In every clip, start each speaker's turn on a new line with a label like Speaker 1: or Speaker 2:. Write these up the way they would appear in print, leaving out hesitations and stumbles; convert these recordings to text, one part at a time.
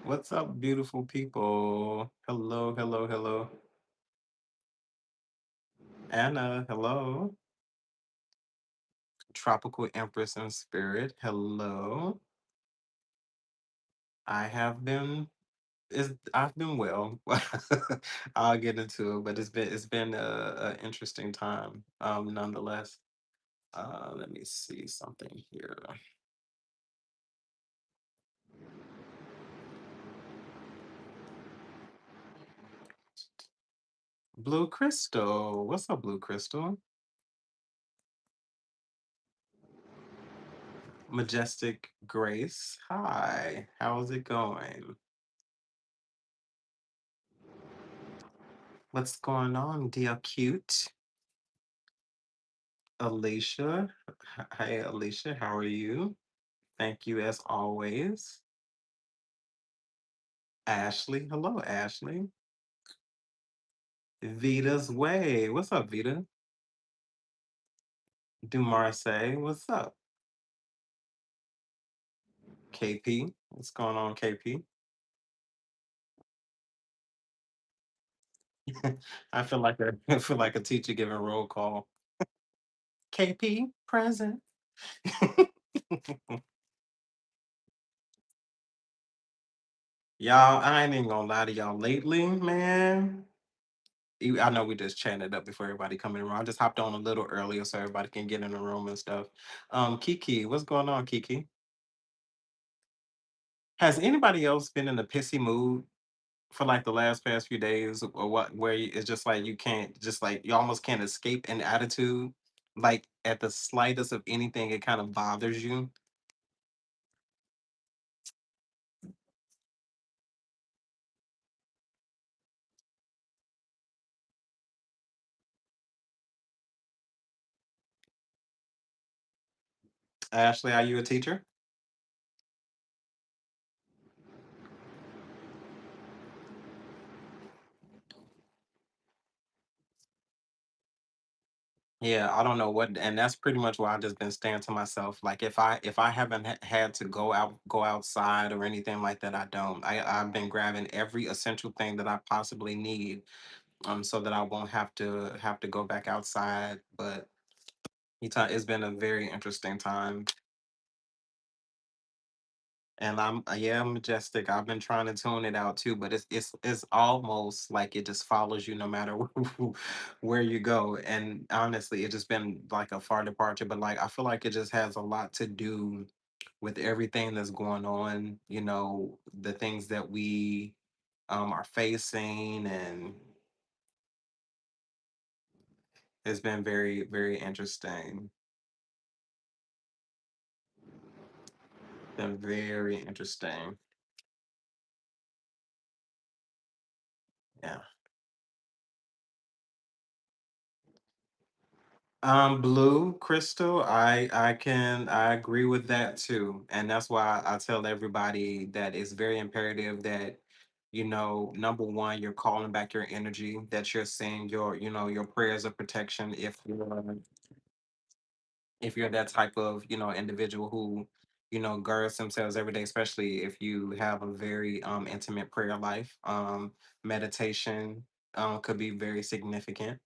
Speaker 1: What's up, beautiful people? Hello, hello, hello. Anna, hello. Tropical Empress in Spirit, hello. I have been I've been well. I'll get into it, but it's been a interesting time, nonetheless. Let me see something here. Blue Crystal. What's up, Blue Crystal? Majestic Grace. Hi. How's it going? What's going on, dear cute? Alicia. Hi, Alicia. How are you? Thank you as always. Ashley. Hello, Ashley. Vita's Way. What's up, Vita? Du Marseille. What's up? KP. What's going on, KP? I feel like I feel like a teacher giving roll call. KP present. Y'all, I ain't even gonna lie to y'all lately, man. I know we just chatted up before everybody come in the room. I just hopped on a little earlier so everybody can get in the room and stuff. Kiki, what's going on, Kiki? Has anybody else been in a pissy mood for like the last past few days, or what? Where it's just like you can't, just like you almost can't escape an attitude. Like at the slightest of anything, it kind of bothers you. Ashley, are you a teacher? Yeah, I don't know what, and that's pretty much why I just been staying to myself. Like if I haven't had to go outside or anything like that, I don't. I've been grabbing every essential thing that I possibly need, so that I won't have to go back outside. But it's been a very interesting time. And yeah, I'm majestic. I've been trying to tune it out too, but it's almost like it just follows you no matter where you go. And honestly, it just been like a far departure. But like I feel like it just has a lot to do with everything that's going on. The things that we are facing, and it's been very, very interesting. Been very interesting. Yeah. Blue Crystal, I agree with that too. And that's why I tell everybody that it's very imperative that, number one, you're calling back your energy, that you're saying your prayers of protection if you're that type of, individual who, girds themselves every day, especially if you have a very intimate prayer life. Meditation could be very significant.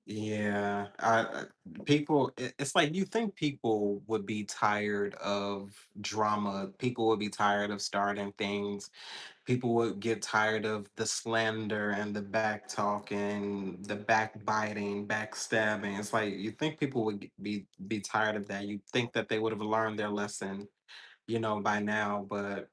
Speaker 1: Yeah, it's like you think people would be tired of drama. People would be tired of starting things. People would get tired of the slander and the back talking, the backbiting, backstabbing. It's like you think people would be tired of that. You think that they would have learned their lesson, by now. But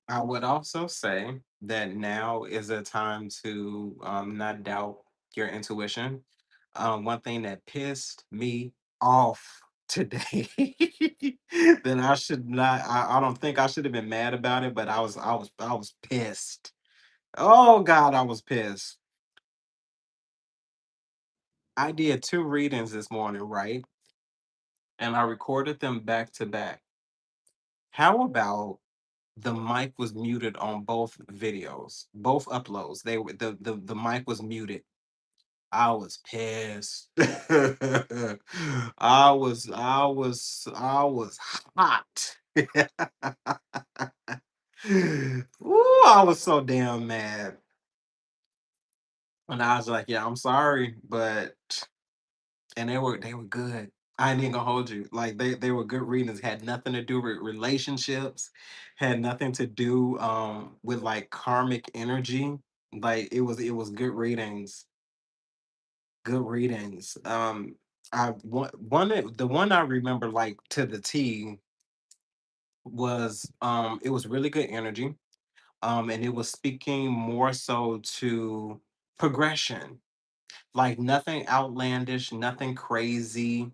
Speaker 1: I would also say that now is a time to not doubt your intuition. One thing that pissed me off today that I should not, I don't think I should have been mad about it, but I was pissed. Oh God, I was pissed. I did two readings this morning, right? And I recorded them back to back. How about the mic was muted on both videos, both uploads. They were the mic was muted. I was pissed. I was hot. Ooh, I was so damn mad. And I was like, yeah, I'm sorry, but and they were good. I ain't even gonna hold you. Like they were good readings. Had nothing to do with relationships, had nothing to do with like karmic energy. Like it was good readings. Good readings. The one I remember like to the T was it was really good energy. And it was speaking more so to progression. Like nothing outlandish, nothing crazy.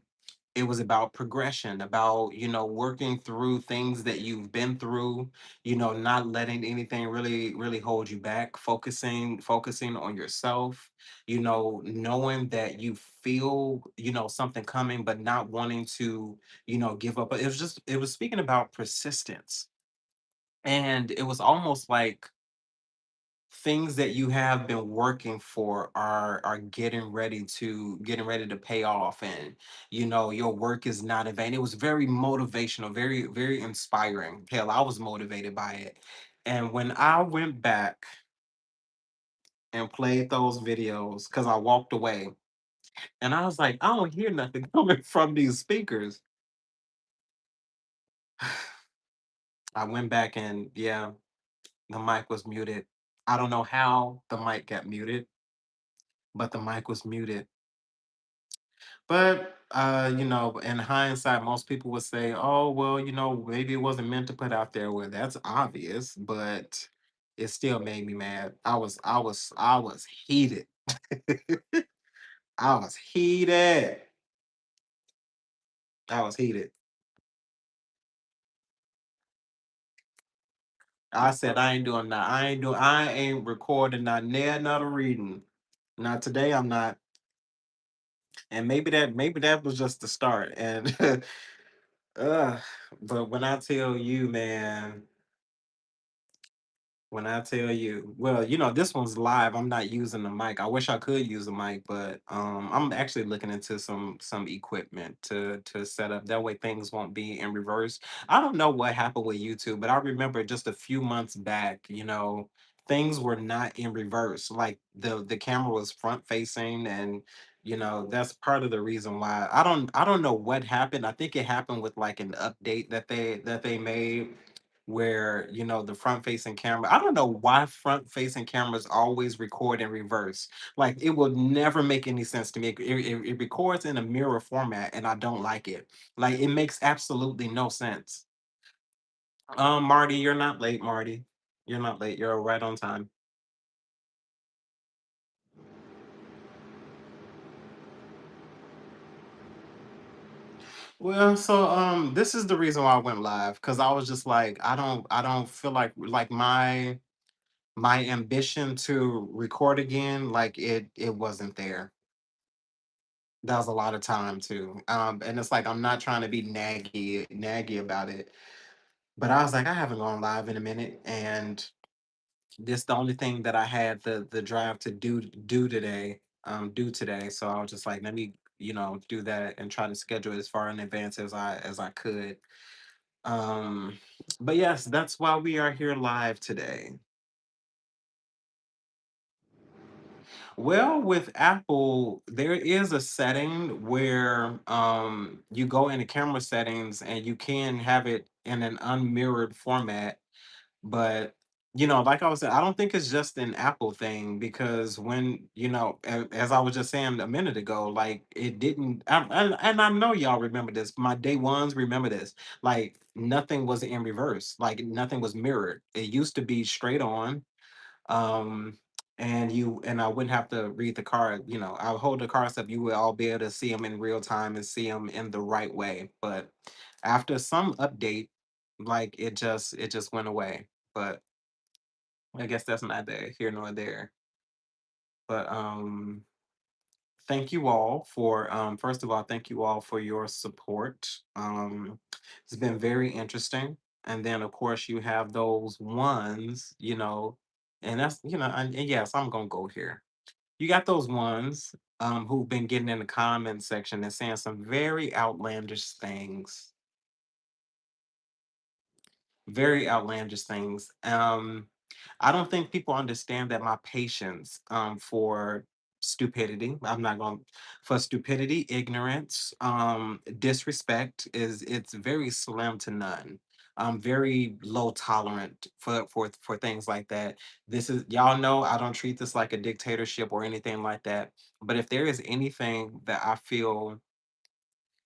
Speaker 1: It was about progression, about, working through things that you've been through, not letting anything really hold you back, focusing on yourself, knowing that you feel, something coming, but not wanting to, give up. But it was speaking about persistence. And it was almost like things that you have been working for are getting ready to pay off, and your work is not in vain. It was very motivational, very inspiring. Hell, I was motivated by it. And when I went back and played those videos, because I walked away and I was like, I don't hear nothing coming from these speakers. I went back and yeah, the mic was muted. I don't know how the mic got muted, but the mic was muted. But in hindsight, most people would say, "Oh, well, maybe it wasn't meant to put out there." Well, that's obvious, but it still made me mad. I was heated. I was heated. I was heated. I said, "I ain't doing that. I ain't recording not near not a reading. Not today. I'm not." And maybe that was just the start. And uh, but when I tell you, man. When I tell you, well, this one's live. I'm not using the mic. I wish I could use the mic, but I'm actually looking into some equipment to set up. That way things won't be in reverse. I don't know what happened with YouTube, but I remember just a few months back, things were not in reverse. Like the camera was front facing, and that's part of the reason why I don't know what happened. I think it happened with like an update that they made where the front facing camera, I don't know why front facing cameras always record in reverse. Like it will never make any sense to me. It records in a mirror format and I don't like it. Like it makes absolutely no sense. Marty, you're not late. Marty, you're not late, you're right on time. Well, so this is the reason why I went live, because I was just like, I don't feel like my ambition to record again, like it wasn't there. That was a lot of time too. And it's like I'm not trying to be naggy about it. But I was like, I haven't gone live in a minute. And this the only thing that I had the drive to do today. So I was just like, let me, do that and try to schedule it as far in advance as I could. Um, but yes, that's why we are here live today. Well, with Apple, there is a setting where you go into camera settings and you can have it in an unmirrored format. But like I was saying, I don't think it's just an Apple thing, because when as I was just saying a minute ago, like it didn't. And I know y'all remember this. My day ones remember this. Like nothing was in reverse. Like nothing was mirrored. It used to be straight on, um and I wouldn't have to read the card. I'll hold the cards up, you will all be able to see them in real time and see them in the right way. But after some update, like it just went away. But I guess that's neither here nor there. But thank you all for first of all, thank you all for your support. It's been very interesting. And then of course you have those ones, and that's, and yes, I'm gonna go here. You got those ones who've been getting in the comment section and saying some very outlandish things, very outlandish things. I don't think people understand that my patience for stupidity, I'm not going for stupidity, ignorance, disrespect is it's very slim to none. I'm very low tolerant for things like that. This is, y'all know, I don't treat this like a dictatorship or anything like that. But if there is anything that I feel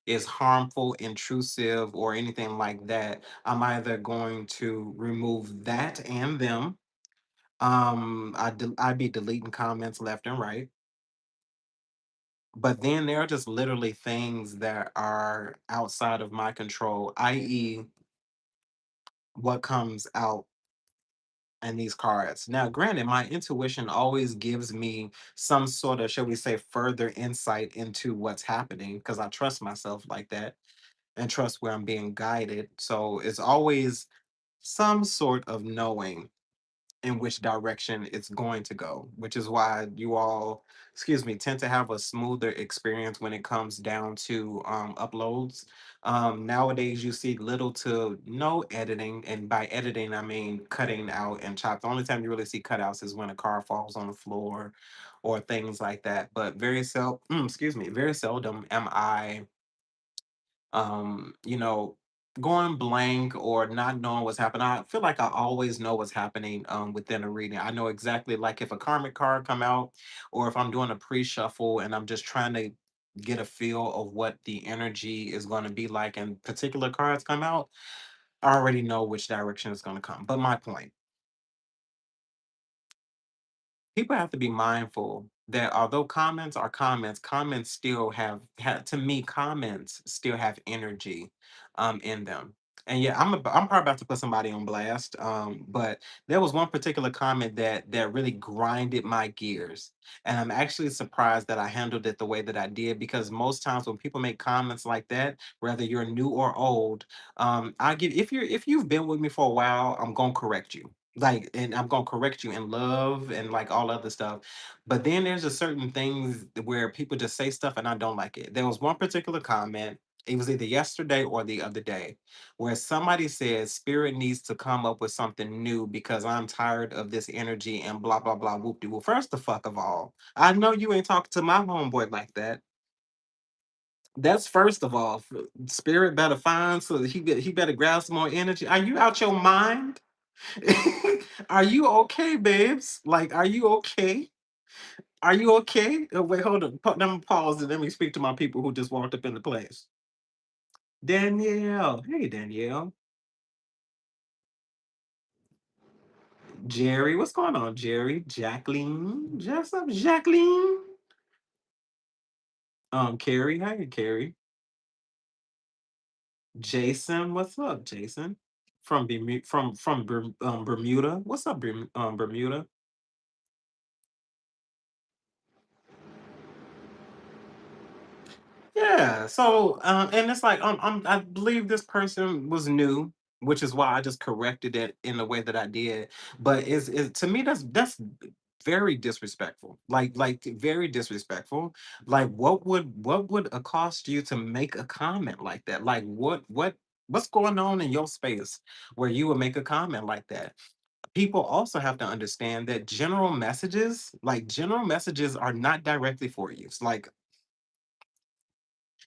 Speaker 1: is harmful, intrusive, or anything like that, I'm either going to remove that and them. I'd be deleting comments left and right. But then there are just literally things that are outside of my control, i.e., what comes out in these cards. Now, granted, my intuition always gives me some sort of, shall we say, further insight into what's happening because I trust myself like that and trust where I'm being guided. So it's always some sort of knowing in which direction it's going to go, which is why you all, excuse me, tend to have a smoother experience when it comes down to uploads. Nowadays, you see little to no editing, and by editing, I mean cutting out and chop. The only time you really see cutouts is when a car falls on the floor or things like that. But excuse me, very seldom am I you know, going blank or not knowing what's happening. I feel like I always know what's happening within a reading. I know exactly like if a karmic card come out or if I'm doing a pre-shuffle and I'm just trying to get a feel of what the energy is going to be like and particular cards come out, I already know which direction it's going to come. But my point, people have to be mindful that although comments are comments, comments still to me, comments still have energy in them. And yeah, I'm probably about to put somebody on blast. But there was one particular comment that really grinded my gears. And I'm actually surprised that I handled it the way that I did because most times when people make comments like that, whether you're new or old, if you've been with me for a while, I'm gonna correct you, like, and I'm gonna correct you in love and like all other stuff. But then there's just certain things where people just say stuff and I don't like it. There was one particular comment, it was either yesterday or the other day, where somebody said spirit needs to come up with something new because I'm tired of this energy and blah blah blah whoop de whoop. First the fuck of all, I know you ain't talking to my homeboy like that. That's first of all. Spirit better find so that he better grab some more energy. Are you out your mind? Are you okay, babes? Like, are you okay? Are you okay? Wait, hold on. Let me pause and let me speak to my people who just walked up in the place. Danielle. Hey, Danielle. Jerry. What's going on, Jerry? Jacqueline. What's up, Jacqueline? Carrie. Hey, Carrie. Jason. What's up, Jason? From Bermuda. What's up, Bermuda? Yeah. So, and it's like, I believe this person was new, which is why I just corrected it in the way that I did. But is to me that's very disrespectful. Like very disrespectful. Like, what would it cost you to make a comment like that? Like, what's going on in your space where you would make a comment like that? People also have to understand that general messages are not directly for you. It's like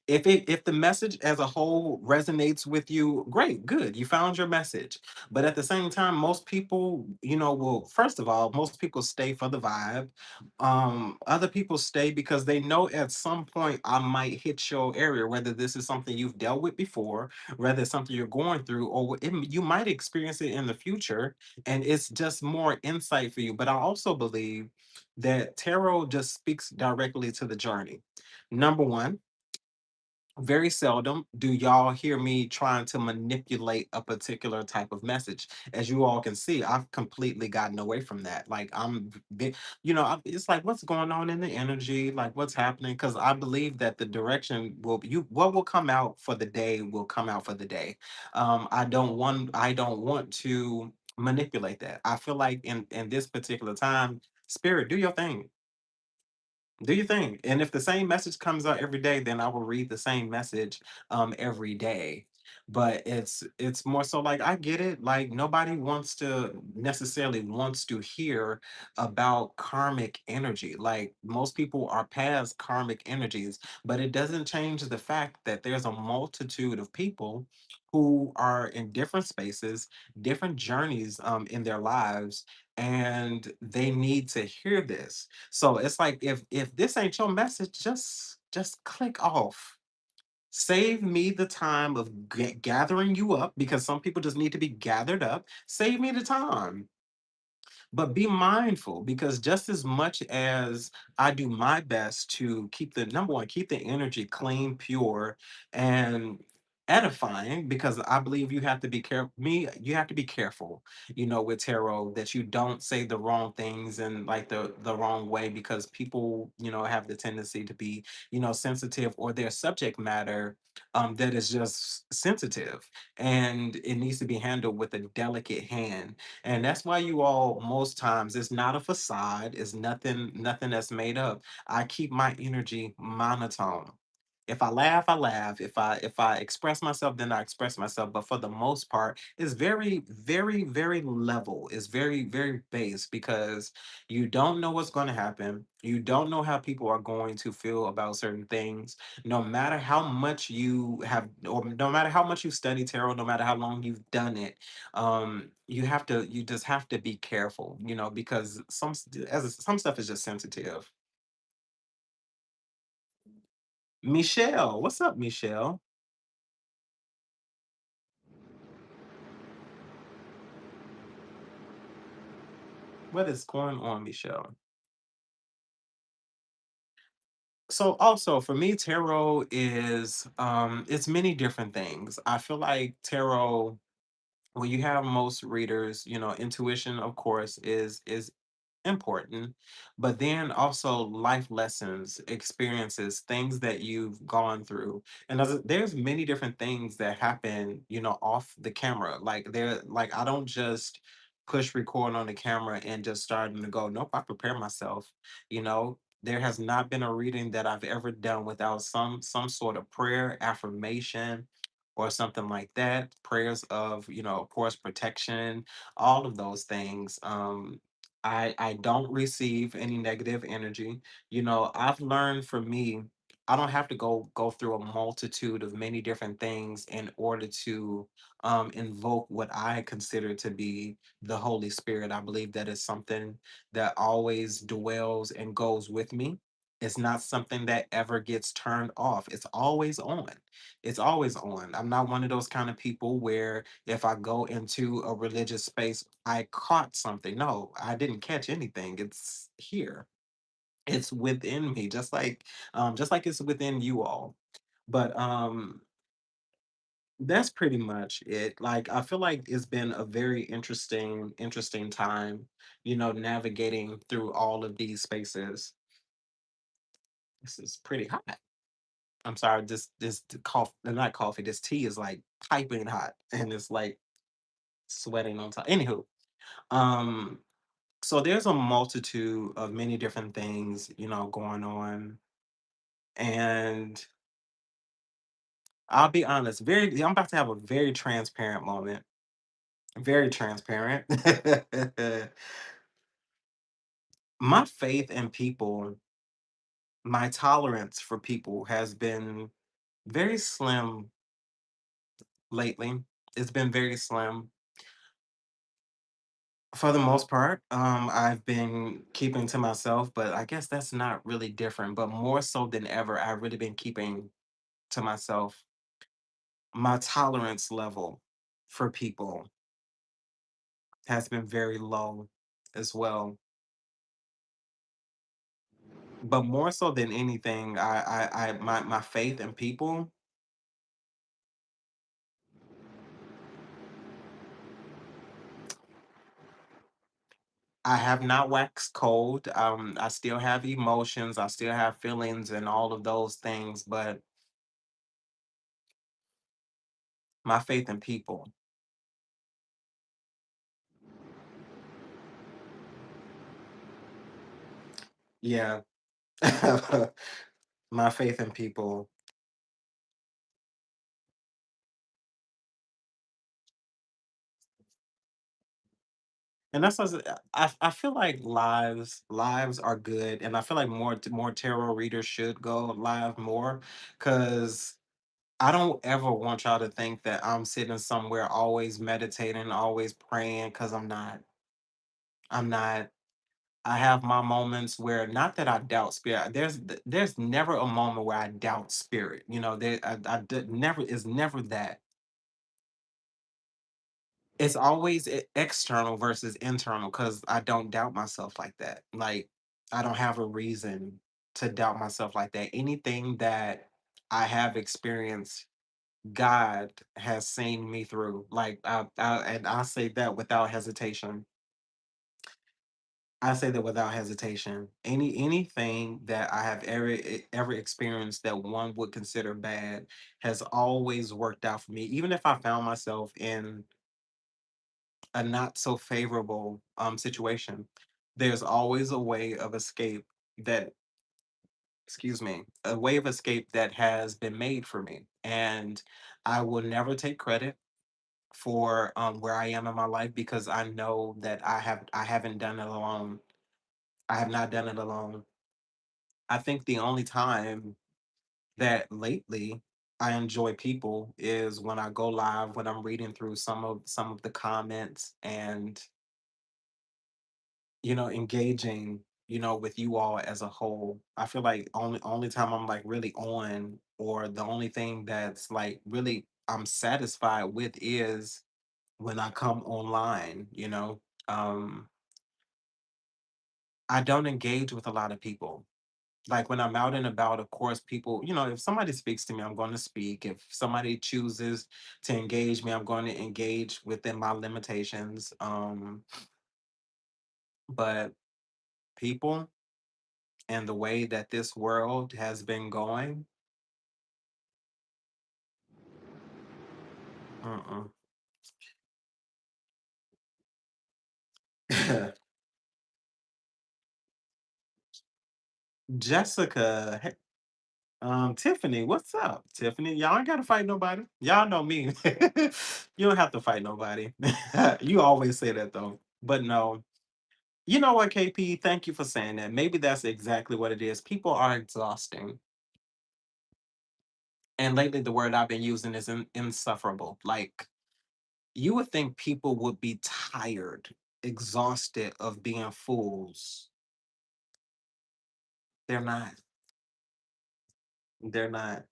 Speaker 1: if the message as a whole resonates with you, great, good, you found your message. But at the same time, most people, will, first of all, most people stay for the vibe. Other people stay because they know at some point I might hit your area, whether this is something you've dealt with before, whether it's something you're going through, or you might experience it in the future, and it's just more insight for you. But I also believe that tarot just speaks directly to the journey. Number one, Very seldom do y'all hear me trying to manipulate a particular type of message. As you all can see, I've completely gotten away from that. Like it's like what's going on in the energy, like what's happening. Because I believe that the direction what will come out for the day will come out for the day. I don't want to manipulate that. I feel like in this particular time, spirit, do your thing, do your thing. And if the same message comes out every day, then I will read the same message every day. But it's more so like I get it. Like nobody wants to hear about karmic energy. Like most people are past karmic energies, but it doesn't change the fact that there's a multitude of people who are in different spaces, different journeys in their lives, and they need to hear this. So it's like if this ain't your message, just click off. Save me the time of gathering you up because some people just need to be gathered up. Save me the time, but be mindful because just as much as I do my best to keep the number one, keep the energy clean, pure, and edifying, because I believe you have to be careful. You have to be careful, with tarot, that you don't say the wrong things and like the wrong way, because people, have the tendency to be, sensitive, or their subject matter that is just sensitive, and it needs to be handled with a delicate hand. And that's why you all, most times, it's not a facade, it's nothing that's made up. I keep my energy monotone. If I laugh, I laugh. If I express myself, then I express myself. But for the most part, it's very, very, very level. It's very, very base, because you don't know what's going to happen. You don't know how people are going to feel about certain things. No matter how much you have, or no matter how much you study tarot, no matter how long you've done it, you just have to be careful, because some stuff is just sensitive. Michelle, what's up, Michelle? What is going on, Michelle? So also for me, tarot is it's many different things. I feel like tarot, when you have most readers, intuition, of course, is important, but then also life lessons, experiences, things that you've gone through. And there's many different things that happen, off the camera. Like I don't just push record on the camera and just starting to go. Nope, I prepare myself. There has not been a reading that I've ever done without some sort of prayer, affirmation, or something like that. Prayers of, of course, protection, all of those things. I don't receive any negative energy. I've learned, for me, I don't have to go through a multitude of many different things in order to invoke what I consider to be the Holy Spirit. I believe that is something that always dwells and goes with me. It's not something that ever gets turned off. It's always on. It's always on. I'm not one of those kind of people where if I go into a religious space, I caught something. No, I didn't catch anything. It's here. It's within me, just like it's within you all. But that's pretty much it. Like I feel like it's been a very interesting time, navigating through all of these spaces. This is pretty hot. I'm sorry, this coffee, not coffee, this tea is like piping hot, and it's like sweating on top. Anywho, um, so there's a multitude of many different things, going on. And I'll be honest, I'm about to have a very transparent moment. Very transparent. My faith in people, my tolerance for people has been very slim lately. It's been very slim. For the most part, I've been keeping to myself, but I guess that's not really different. But more so than ever, I've really been keeping to myself. My tolerance level for people has been very low as well. But more so than anything, my faith in people. I have not waxed cold. I still have emotions, I still have feelings and all of those things, but my faith in people. Yeah. My faith in people. And that's what I feel like lives are good, and I feel like more tarot readers should go live more, because I don't ever want y'all to think that I'm sitting somewhere always meditating, always praying, because I'm not. I'm not. I have my moments where, not that I doubt spirit. There's never a moment where I doubt spirit. You know, never is never that. It's always external versus internal, because I don't doubt myself like that. Like, I don't have a reason to doubt myself like that. Anything that I have experienced, God has seen me through. Like, and I say that without hesitation. I say that without hesitation. Anything that I have ever experienced that one would consider bad has always worked out for me. Even if I found myself in a not so favorable situation, there's always a way of escape that, excuse me, a way of escape that has been made for me. And I will never take credit for where I am in my life, because I know that I haven't done it alone. I have not done it alone. I think the only time that lately I enjoy people is when I go live, when I'm reading through some of the comments, and engaging, with you all as a whole. I feel like only time I'm like really on, or the only thing that's like really I'm satisfied with, is when I come online. Um I don't engage with a lot of people. Like, when I'm out and about, of course, people, if somebody speaks to me, I'm going to speak. If somebody chooses to engage me, I'm going to engage within my limitations. But people, and the way that this world has been going, mm-mm. Jessica, hey, Tiffany, what's up? Tiffany, y'all ain't gotta fight nobody. Y'all know me. You don't have to fight nobody. You always say that though. But no, you know what, KP? Thank you for saying that. Maybe that's exactly what it is. People are exhausting. And lately, the word I've been using is insufferable. Like, you would think people would be tired, exhausted of being fools. They're not. They're not.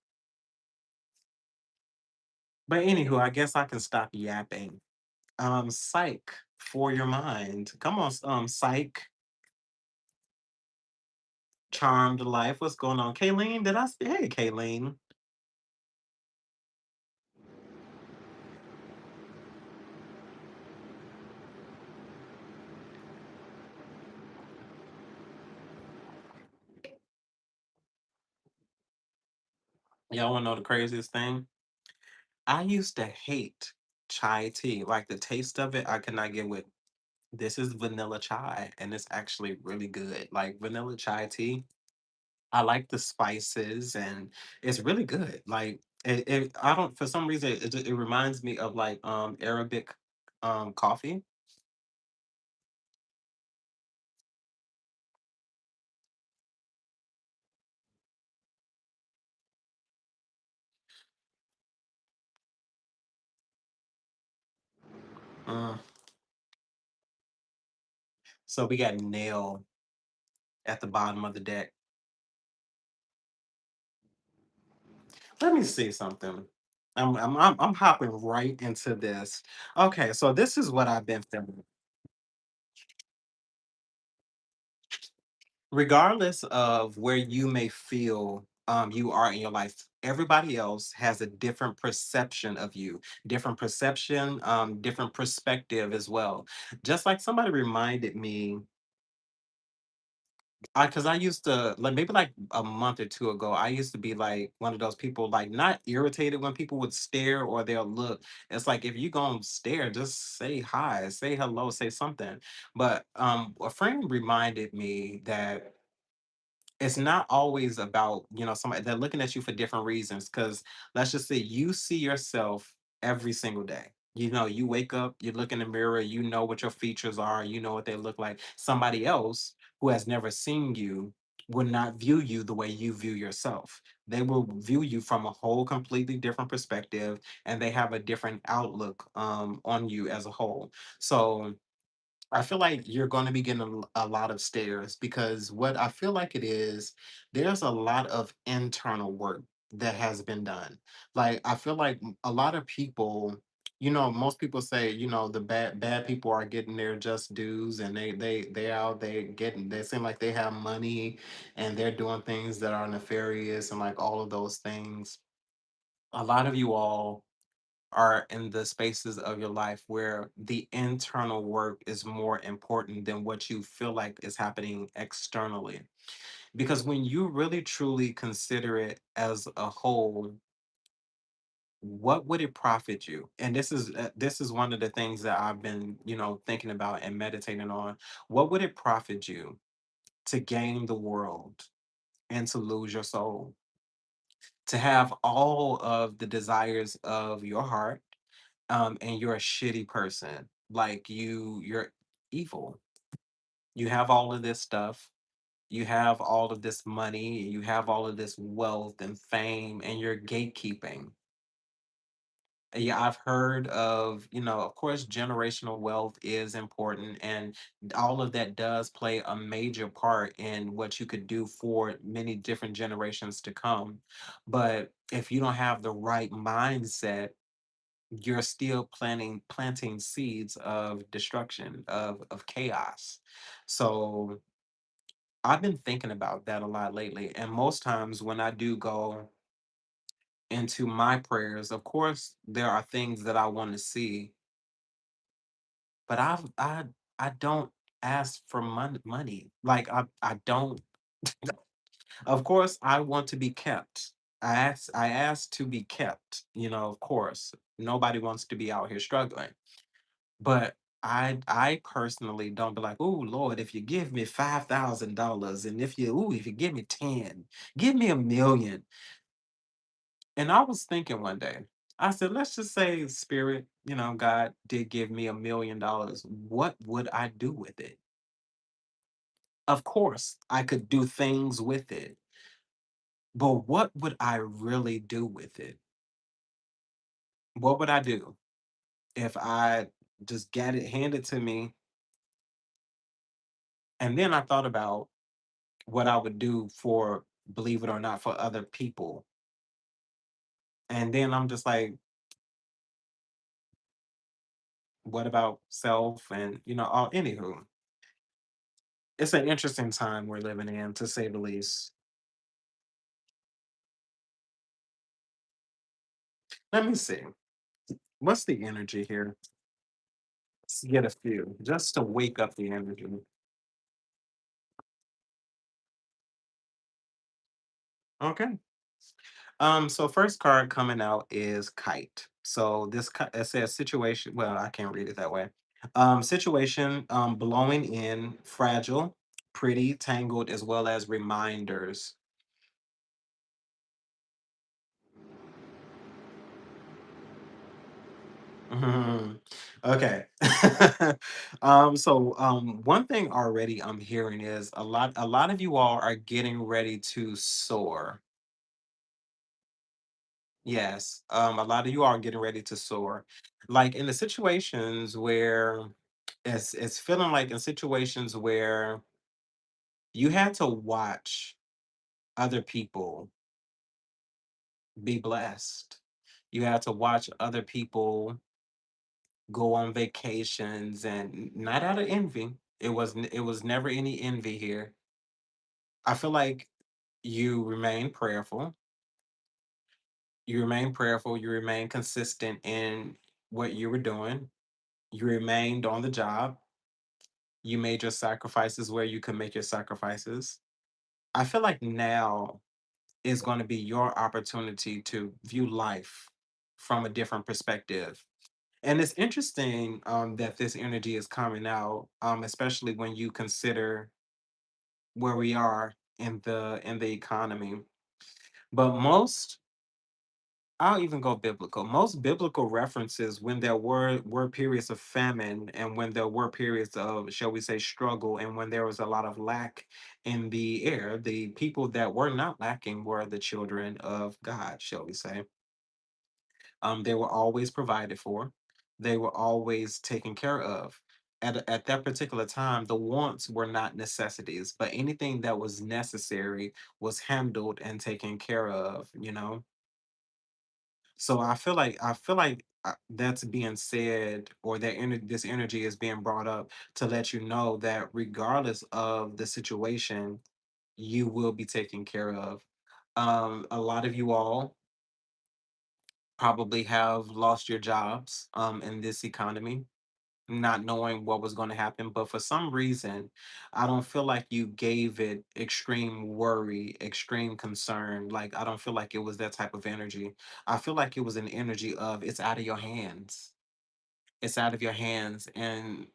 Speaker 1: But anywho, I guess I can stop yapping. Psych, for your mind. Come on, psych, charmed life. What's going on? Kayleen, did I say, hey, Kayleen? Y'all wanna know the craziest thing? I used to hate chai tea. Like, the taste of it, I could not get with. This is vanilla chai, and it's actually really good. Like, vanilla chai tea, I like the spices, and it's really good. Like, I don't, for some reason, it reminds me of like Arabic coffee. Mm. So we got nail at the bottom of the deck. Let me see something. I'm hopping right into this. Okay, so this is what I've been feeling. Regardless of where you may feel you are in your life. Everybody else has a different perception of you, different perception, different perspective as well. Just like somebody reminded me, because I used to like maybe like a month or two ago, I used to be like one of those people like not irritated when people would stare or they'll look. It's like if you gonna stare, just say hi, say hello, say something. But a friend reminded me that it's not always about, somebody they're looking at you for different reasons. Because let's just say you see yourself every single day. You wake up, you look in the mirror, you know what your features are, you know what they look like. Somebody else who has never seen you will not view you the way you view yourself. They will view you from a whole completely different perspective, and they have a different outlook on you as a whole. So I feel like you're going to be getting a lot of stares, because what I feel like it is, there's a lot of internal work that has been done. Like I feel like a lot of people, most people say, the bad people are getting their just dues, and they out they getting they seem like they have money, and they're doing things that are nefarious and like all of those things. A lot of you all are in the spaces of your life where the internal work is more important than what you feel like is happening externally. Because when you really truly consider it as a whole, what would it profit you? And this is one of the things that I've been, thinking about and meditating on. What would it profit you to gain the world and to lose your soul? To have all of the desires of your heart, and you're a shitty person. Like you're evil. You have all of this stuff. You have all of this money. You have all of this wealth and fame, and you're gatekeeping. Yeah, I've heard of, of course, generational wealth is important, and all of that does play a major part in what you could do for many different generations to come. But if you don't have the right mindset, you're still planting seeds of destruction, of chaos. So I've been thinking about that a lot lately, and most times when I do go into my prayers, of course there are things that I want to see, but I don't ask for money. Like I don't. Of course I want to be kept. I ask to be kept, of course nobody wants to be out here struggling. But I personally don't be like, "Oh Lord, if you give me $5,000, and if you give me 10, give me 1,000,000." And I was thinking one day, I said, let's just say spirit, God did give me $1,000,000. What would I do with it? Of course, I could do things with it, but what would I really do with it? What would I do if I just got it handed to me? And then I thought about what I would do for, believe it or not, for other people. And then I'm just like, what about self? And anywho, it's an interesting time we're living in, to say the least. Let me see. What's the energy here? Let's get a few just to wake up the energy. Okay. So first card coming out is kite. So it says situation. Well, I can't read it that way. Situation, blowing in, fragile, pretty, tangled, as well as reminders. Mhm. Okay. One thing already I'm hearing is a lot of you all are getting ready to soar. Yes. A lot of you are getting ready to soar. Like in the situations where it's feeling like in situations where you had to watch other people be blessed. You had to watch other people go on vacations, and not out of envy. It was never any envy here. I feel like You remain prayerful. You remain prayerful. You remain consistent in what you were doing. You remained on the job. You made your sacrifices where you could make your sacrifices. I feel like now is going to be your opportunity to view life from a different perspective. And it's interesting that this energy is coming out, especially when you consider where we are in the economy. But most, I'll even go biblical. Most biblical references, when there were periods of famine and when there were periods of, shall we say, struggle, and when there was a lot of lack in the air, the people that were not lacking were the children of God, shall we say. They were always provided for. They were always taken care of. At that particular time, the wants were not necessities, but anything that was necessary was handled and taken care of, you know? So I feel like that's being said, or that this energy is being brought up to let you know that regardless of the situation, you will be taken care of. A lot of you all probably have lost your jobs in this economy, not knowing what was going to happen. But for some reason, I don't feel like you gave it extreme worry, extreme concern. Like, I don't feel like it was that type of energy. I feel like it was an energy of it's out of your hands. It's out of your hands. And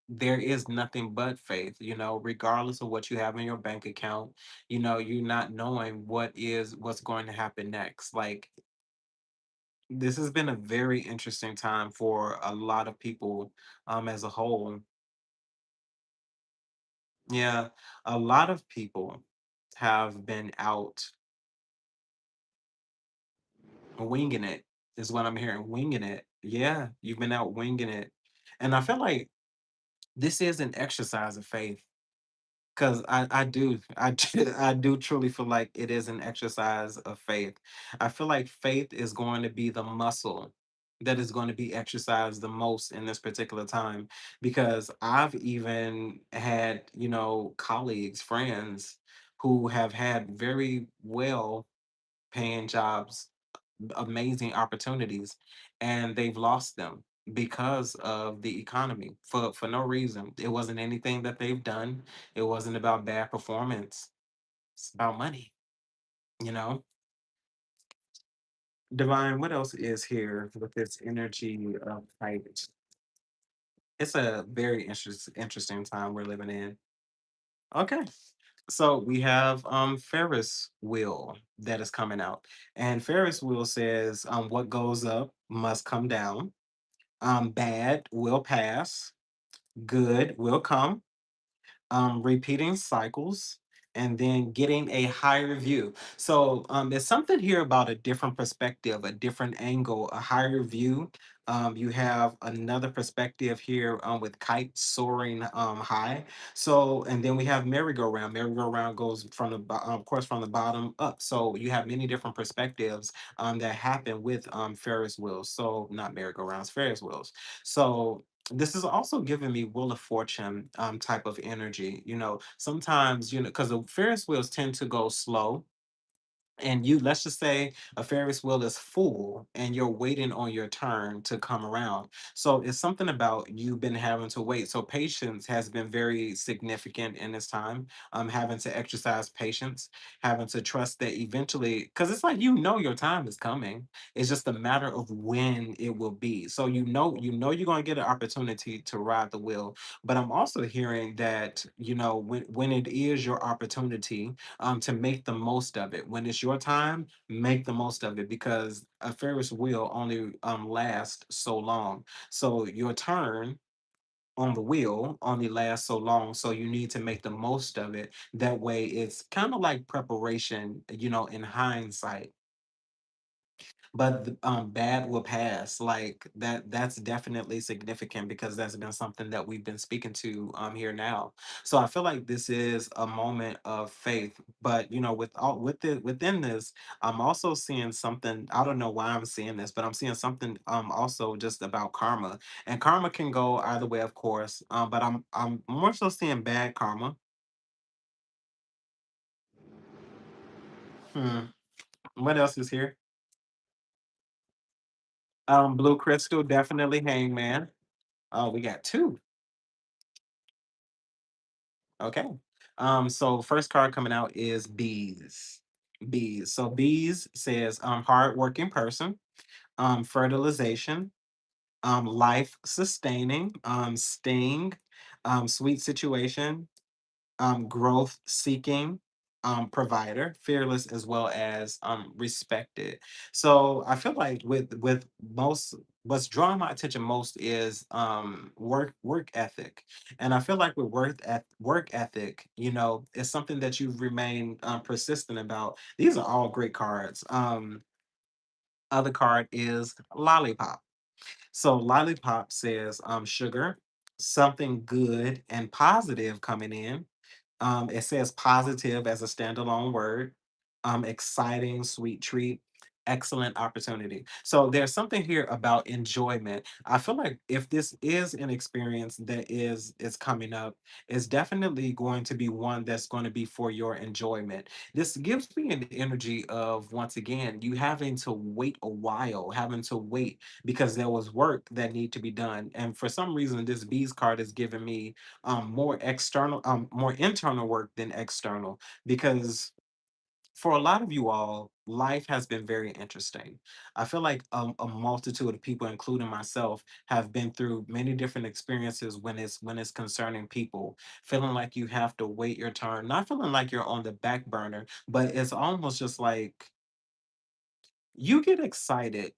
Speaker 1: there is nothing but faith, regardless of what you have in your bank account, you're not knowing what's going to happen next. Like, this has been a very interesting time for a lot of people as a whole. Yeah, a lot of people have been out winging it, is what I'm hearing. Winging it. Yeah, you've been out winging it. And I feel like this is an exercise of faith. Because I do truly feel like it is an exercise of faith. I feel like faith is going to be the muscle that is going to be exercised the most in this particular time, because I've even had, colleagues, friends who have had very well paying jobs, amazing opportunities, and they've lost them because of the economy, for no reason. It wasn't anything that they've done. It wasn't about bad performance. It's about money, you know? Divine, what else is here with this energy of fight? It's a very interesting time we're living in. Okay. So we have Ferris wheel that is coming out. And Ferris wheel says what goes up must come down. Bad will pass, good will come, repeating cycles, and then getting a higher view. So there's something here about a different perspective, a different angle, a higher view. You have another perspective here with kite soaring high. So, and then we have merry-go-round. Merry-go-round goes from of course, from the bottom up. So you have many different perspectives that happen with Ferris wheels. So not merry-go-rounds, Ferris wheels. So this is also giving me Wheel of Fortune type of energy. Sometimes, because the Ferris wheels tend to go slow, and let's just say a Ferris wheel is full and you're waiting on your turn to come around. So it's something about you've been having to wait. So patience has been very significant in this time. Having to exercise patience, having to trust that eventually, because it's like your time is coming. It's just a matter of when it will be. So you're gonna get an opportunity to ride the wheel. But I'm also hearing that, when it is your opportunity, to make the most of it. When it's your time, make the most of it, because a Ferris wheel only lasts so long. So your turn on the wheel only lasts so long. So you need to make the most of it. That way, it's kind of like preparation, in hindsight. But bad will pass. Like that's definitely significant, because that's been something that we've been speaking to here now. So I feel like this is a moment of faith. But within this, I'm also seeing something. I don't know why I'm seeing this, but I'm seeing something also just about karma. And karma can go either way, of course. But I'm more so seeing bad karma. Hmm. What else is here? Blue crystal, definitely hangman. Oh, we got two. Okay. So first card coming out is bees. Bees. So bees says hardworking person, fertilization, life sustaining, sting, sweet situation, growth seeking, provider, fearless as well as respected. So I feel like with most what's drawing my attention most is work ethic. And I feel like with work ethic, you know, it's something that you've remained persistent about. These are all great cards. Other card is lollipop. So lollipop says sugar, something good and positive coming in. It says positive as a standalone word. Exciting, sweet treat, excellent opportunity. So there's something here about enjoyment. I feel like if this is an experience that is coming up, it's definitely going to be one that's going to be for your enjoyment. This gives me an energy of once again you having to wait a while, having to wait because there was work that need to be done. And for some reason, this bees card is giving me more internal work than external because for a lot of you all, life has been very interesting. I feel like a multitude of people, including myself, have been through many different experiences when it's concerning people, feeling like you have to wait your turn, not feeling like you're on the back burner, but it's almost just like you get excited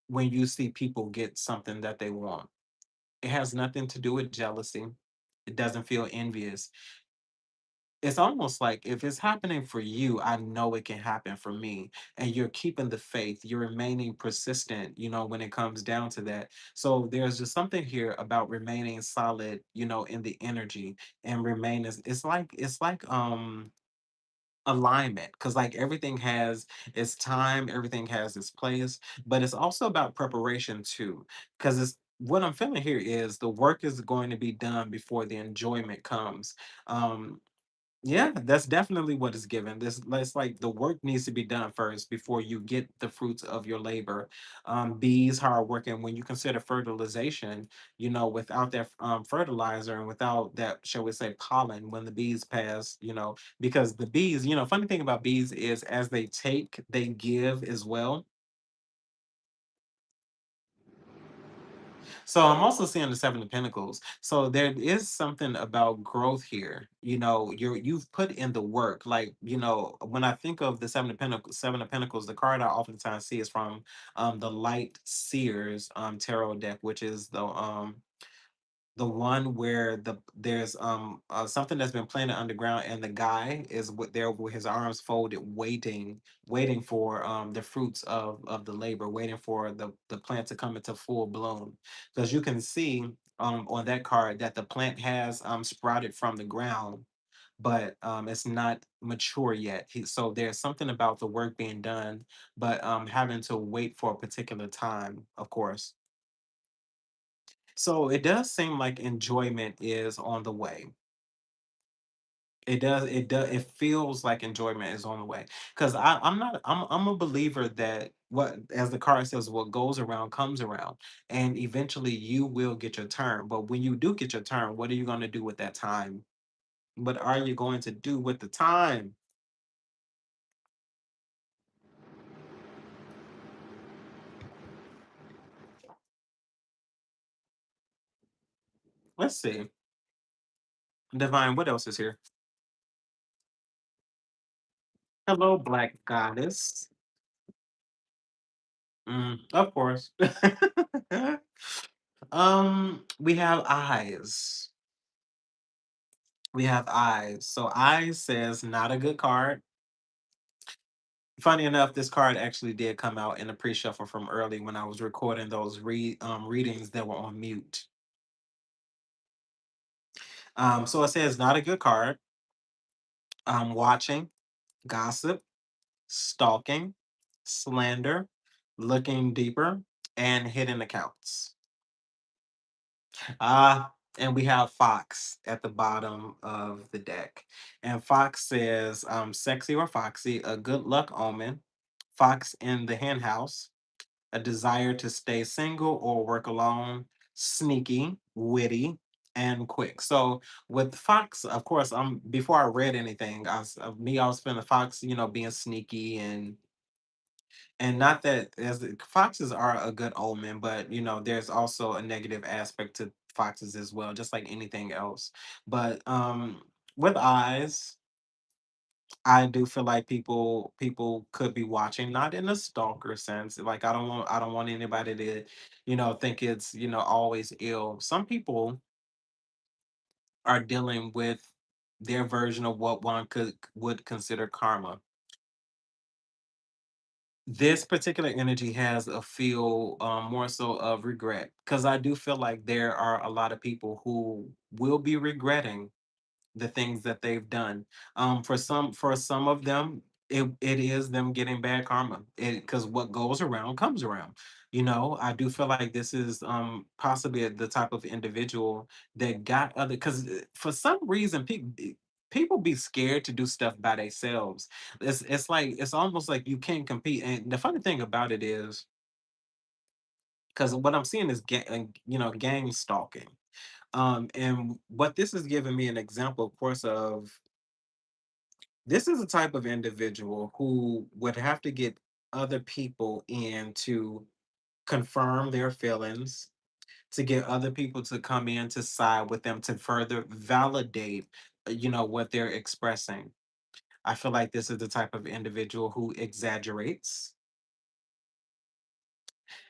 Speaker 1: when you see people get something that they want. It has nothing to do with jealousy. It doesn't feel envious. It's almost like if it's happening for you, I know it can happen for me. And you're keeping the faith, you're remaining persistent, you know, when it comes down to that. So there's just something here about remaining solid, you know, in the energy and remain as it's like alignment because like everything has its time, everything has its place, but it's also about preparation too. Because it's what I'm feeling here is the work is going to be done before the enjoyment comes. Um, yeah, that's definitely what is given. This it's like the work needs to be done first before you get the fruits of your labor. Bees hard working. When you consider fertilization, you know, without that fertilizer and without that, shall we say, pollen, when the bees pass, you know, because the bees, you know, funny thing about bees is as they take, they give as well. So I'm also seeing the Seven of Pentacles. So there is something about growth here. You know, you've put in the work. Like, you know, when I think of the Seven of Pentacles, the card I oftentimes see is from the Light Seers tarot deck, which is the one where there's something that's been planted underground and the guy is there with his arms folded waiting for the fruits of the labor, waiting for the plant to come into full bloom, because you can see on that card that the plant has sprouted from the ground, but it's not mature yet. So there's something about the work being done, but having to wait for a particular time, of course. So it does seem like enjoyment is on the way. It feels like enjoyment is on the way. Because I'm a believer that what as the card says, what goes around comes around. And eventually you will get your turn. But when you do get your turn, what are you gonna do with that time? What are you going to do with the time? Let's see. Divine, what else is here? Hello, Black Goddess. Of course. We have eyes. We have eyes. So eyes says not a good card. Funny enough, this card actually did come out in a pre-shuffle from early when I was recording those readings that were on mute. So it says not a good card. Watching, gossip, stalking, slander, looking deeper, and hidden accounts. Ah. And we have Fox at the bottom of the deck. And Fox says, sexy or foxy, a good luck omen. Fox in the hen house, a desire to stay single or work alone, sneaky, witty, and quick. So with Fox, of course, before I read anything, I was feeling Fox, being sneaky and not that foxes are a good omen, but there's also a negative aspect to foxes as well, just like anything else. But with eyes, I do feel like people could be watching, not in a stalker sense. Like I don't want anybody to, think it's always ill. Some people are dealing with their version of what one would consider karma. This particular energy has a feel more so of regret, because I do feel like there are a lot of people who will be regretting the things that they've done. For some of them, it is them getting bad karma. Because what goes around comes around. I do feel like this is possibly the type of individual that got other, because for some reason people be scared to do stuff by themselves. It's almost like you can't compete. And the funny thing about it is, because what I'm seeing is gang stalking. And what this is giving me an example, of course, of this is a type of individual who would have to get other people in to confirm their feelings, to get other people to come in to side with them to further validate, what they're expressing. I feel like this is the type of individual who exaggerates.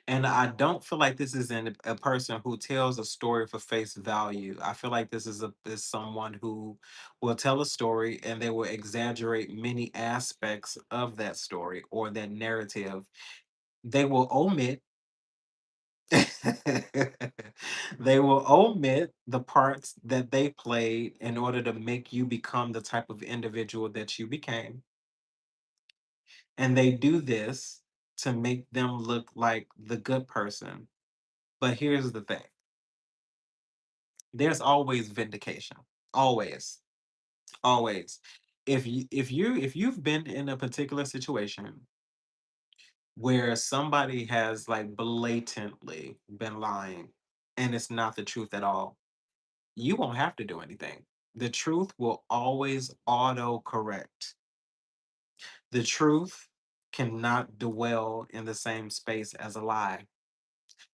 Speaker 1: And I don't feel like this is a person who tells a story for face value. I feel like this is someone who will tell a story and they will exaggerate many aspects of that story or that narrative. They will omit they will omit the parts that they played in order to make you become the type of individual that you became. And they do this to make them look like the good person. But here's the thing. There's always vindication. Always. Always. If you've been in a particular situation where somebody has like blatantly been lying and it's not the truth at all, you won't have to do anything. The truth will always auto correct. The truth cannot dwell in the same space as a lie.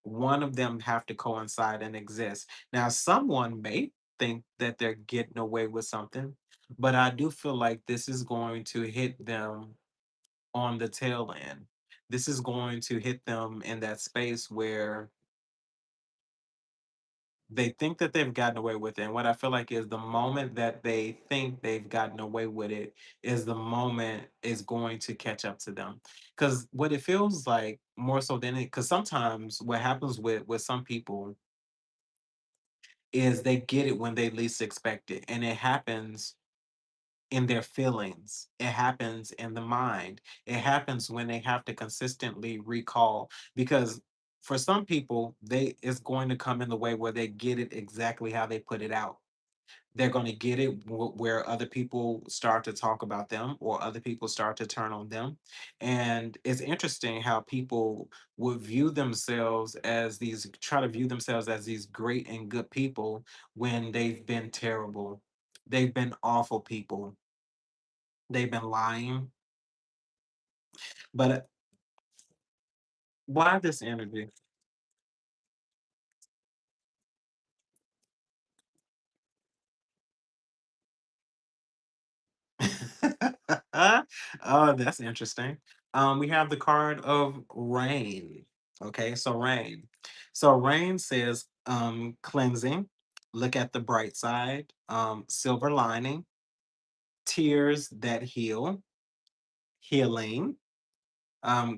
Speaker 1: One of them have to coincide and exist. Now, someone may think that they're getting away with something, but I do feel like this is going to hit them on the tail end. This is going to hit them in that space where they think that they've gotten away with it. And what I feel like is the moment that they think they've gotten away with it is the moment is going to catch up to them. Because what it feels like more so than it, because sometimes what happens with some people is they get it when they least expect it. And it happens in their feelings. It happens in the mind. It happens when they have to consistently recall. Because for some people, they it's going to come in the way where they get it exactly how they put it out. They're going to get it where other people start to talk about them or other people start to turn on them. And it's interesting how people would try to view themselves as these great and good people when they've been terrible. They've been awful people. They've been lying. But why this energy? Oh, that's interesting. We have the card of rain. Okay, so rain. So rain says cleansing, look at the bright side, silver lining, tears that heal, healing,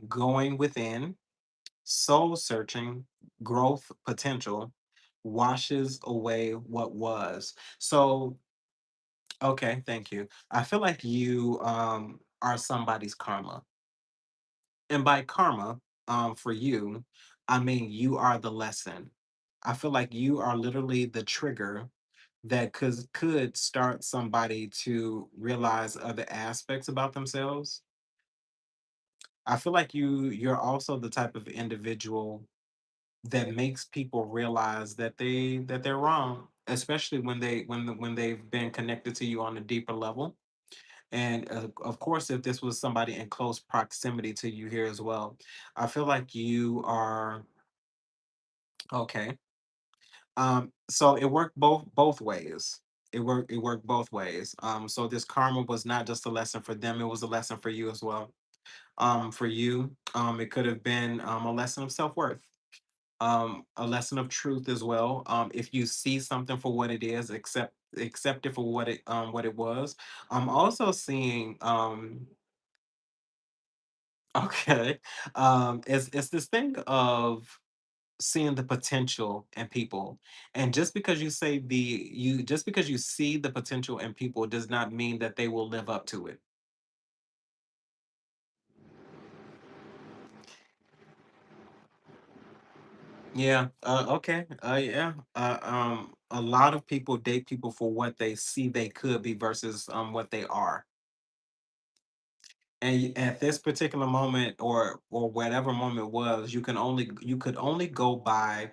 Speaker 1: going within, soul searching, growth potential, washes away what was. So, okay, thank you. I feel like you are somebody's karma. And by karma, for you, I mean you are the lesson. I feel like you are literally the trigger that could start somebody to realize other aspects about themselves. I feel like you're also the type of individual that makes people realize that they're wrong, especially when they've been connected to you on a deeper level. And of course, if this was somebody in close proximity to you here as well, I feel like you are okay. So it worked both ways. It worked both ways. So this karma was not just a lesson for them; it was a lesson for you as well. For you, it could have been a lesson of self worth, a lesson of truth as well. If you see something for what it is, accept it for what it was. I'm also seeing okay, it's this thing of seeing the potential in people. And just because you see the potential in people does not mean that they will live up to it. Yeah. Okay. Yeah. A lot of people date people for what they see they could be versus what they are. And at this particular moment, or whatever moment was, you could only go by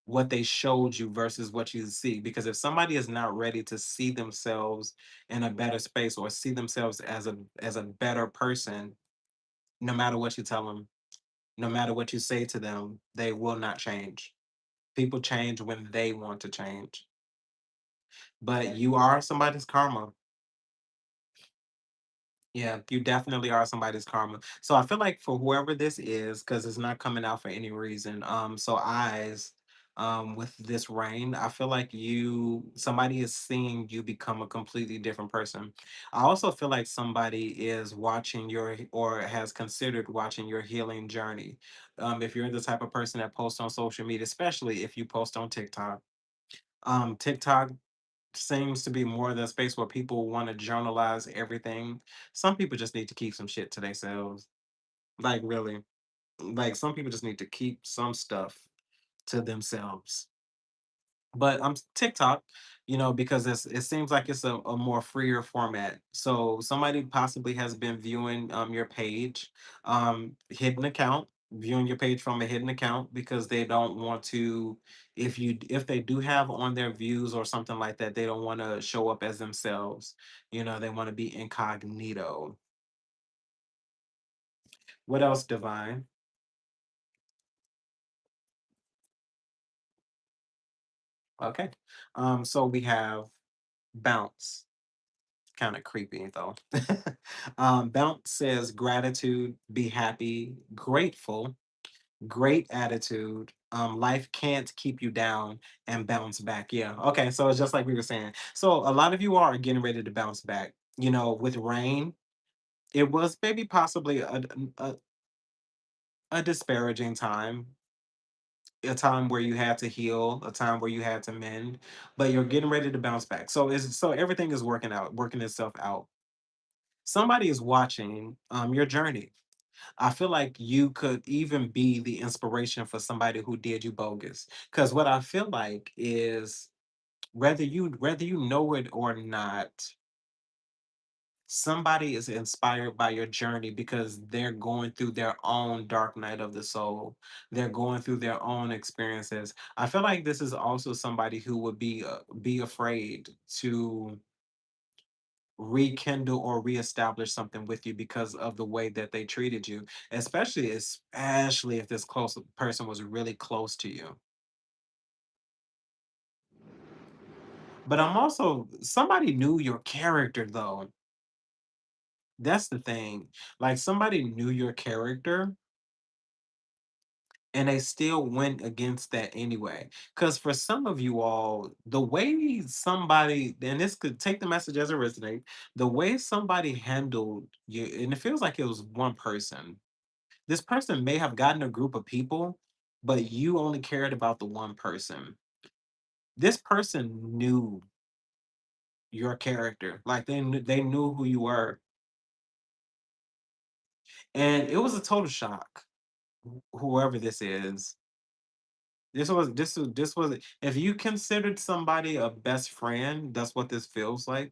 Speaker 1: what they showed you versus what you see. Because if somebody is not ready to see themselves in a better space, or see themselves as a better person, no matter what you tell them, no matter what you say to them, they will not change. People change when they want to change. But you are somebody's karma. Yeah, you definitely are somebody's karma. So I feel like for whoever this is, because it's not coming out for any reason. So eyes, with this rain, I feel like somebody is seeing you become a completely different person. I also feel like somebody is watching or has considered watching your healing journey. If you're the type of person that posts on social media, especially if you post on TikTok. TikTok seems to be more the space where people want to journalize everything. Some people just need to keep some shit to themselves. Like really. Like some people just need to keep some stuff to themselves. But TikTok, because it seems like it's a more freer format. So somebody possibly has been viewing your page, hidden account, viewing your page from a hidden account because they don't want to. If they do have on their views or something like that, they don't want to show up as themselves. They want to be incognito. What else, Divine? Okay. So we have bounce. Kind of creepy though. Bounce says gratitude, be happy, grateful, great attitude. Life can't keep you down, and bounce back. Yeah. Okay. So it's just like we were saying. So a lot of you are getting ready to bounce back. With rain, it was maybe possibly a, a disparaging time, a time where you had to heal, a time where you had to mend, but you're getting ready to bounce back. So everything is working itself out. Somebody is watching your journey. I feel like you could even be the inspiration for somebody who did you bogus. Because what I feel like is whether you know it or not, somebody is inspired by your journey because they're going through their own dark night of the soul. They're going through their own experiences. I feel like this is also somebody who would be afraid to rekindle or reestablish something with you because of the way that they treated you, especially if this close person was really close to you. But I'm also somebody knew your character though. That's the thing. Like somebody knew your character and they still went against that anyway. Because for some of you all, the way somebody, and this could take the message as it resonate, the way somebody handled you, and it feels like it was one person. This person may have gotten a group of people, but you only cared about the one person. This person knew your character, like they knew who you were, and it was a total shock. Whoever this is, This was if you considered somebody a best friend, that's what this feels like.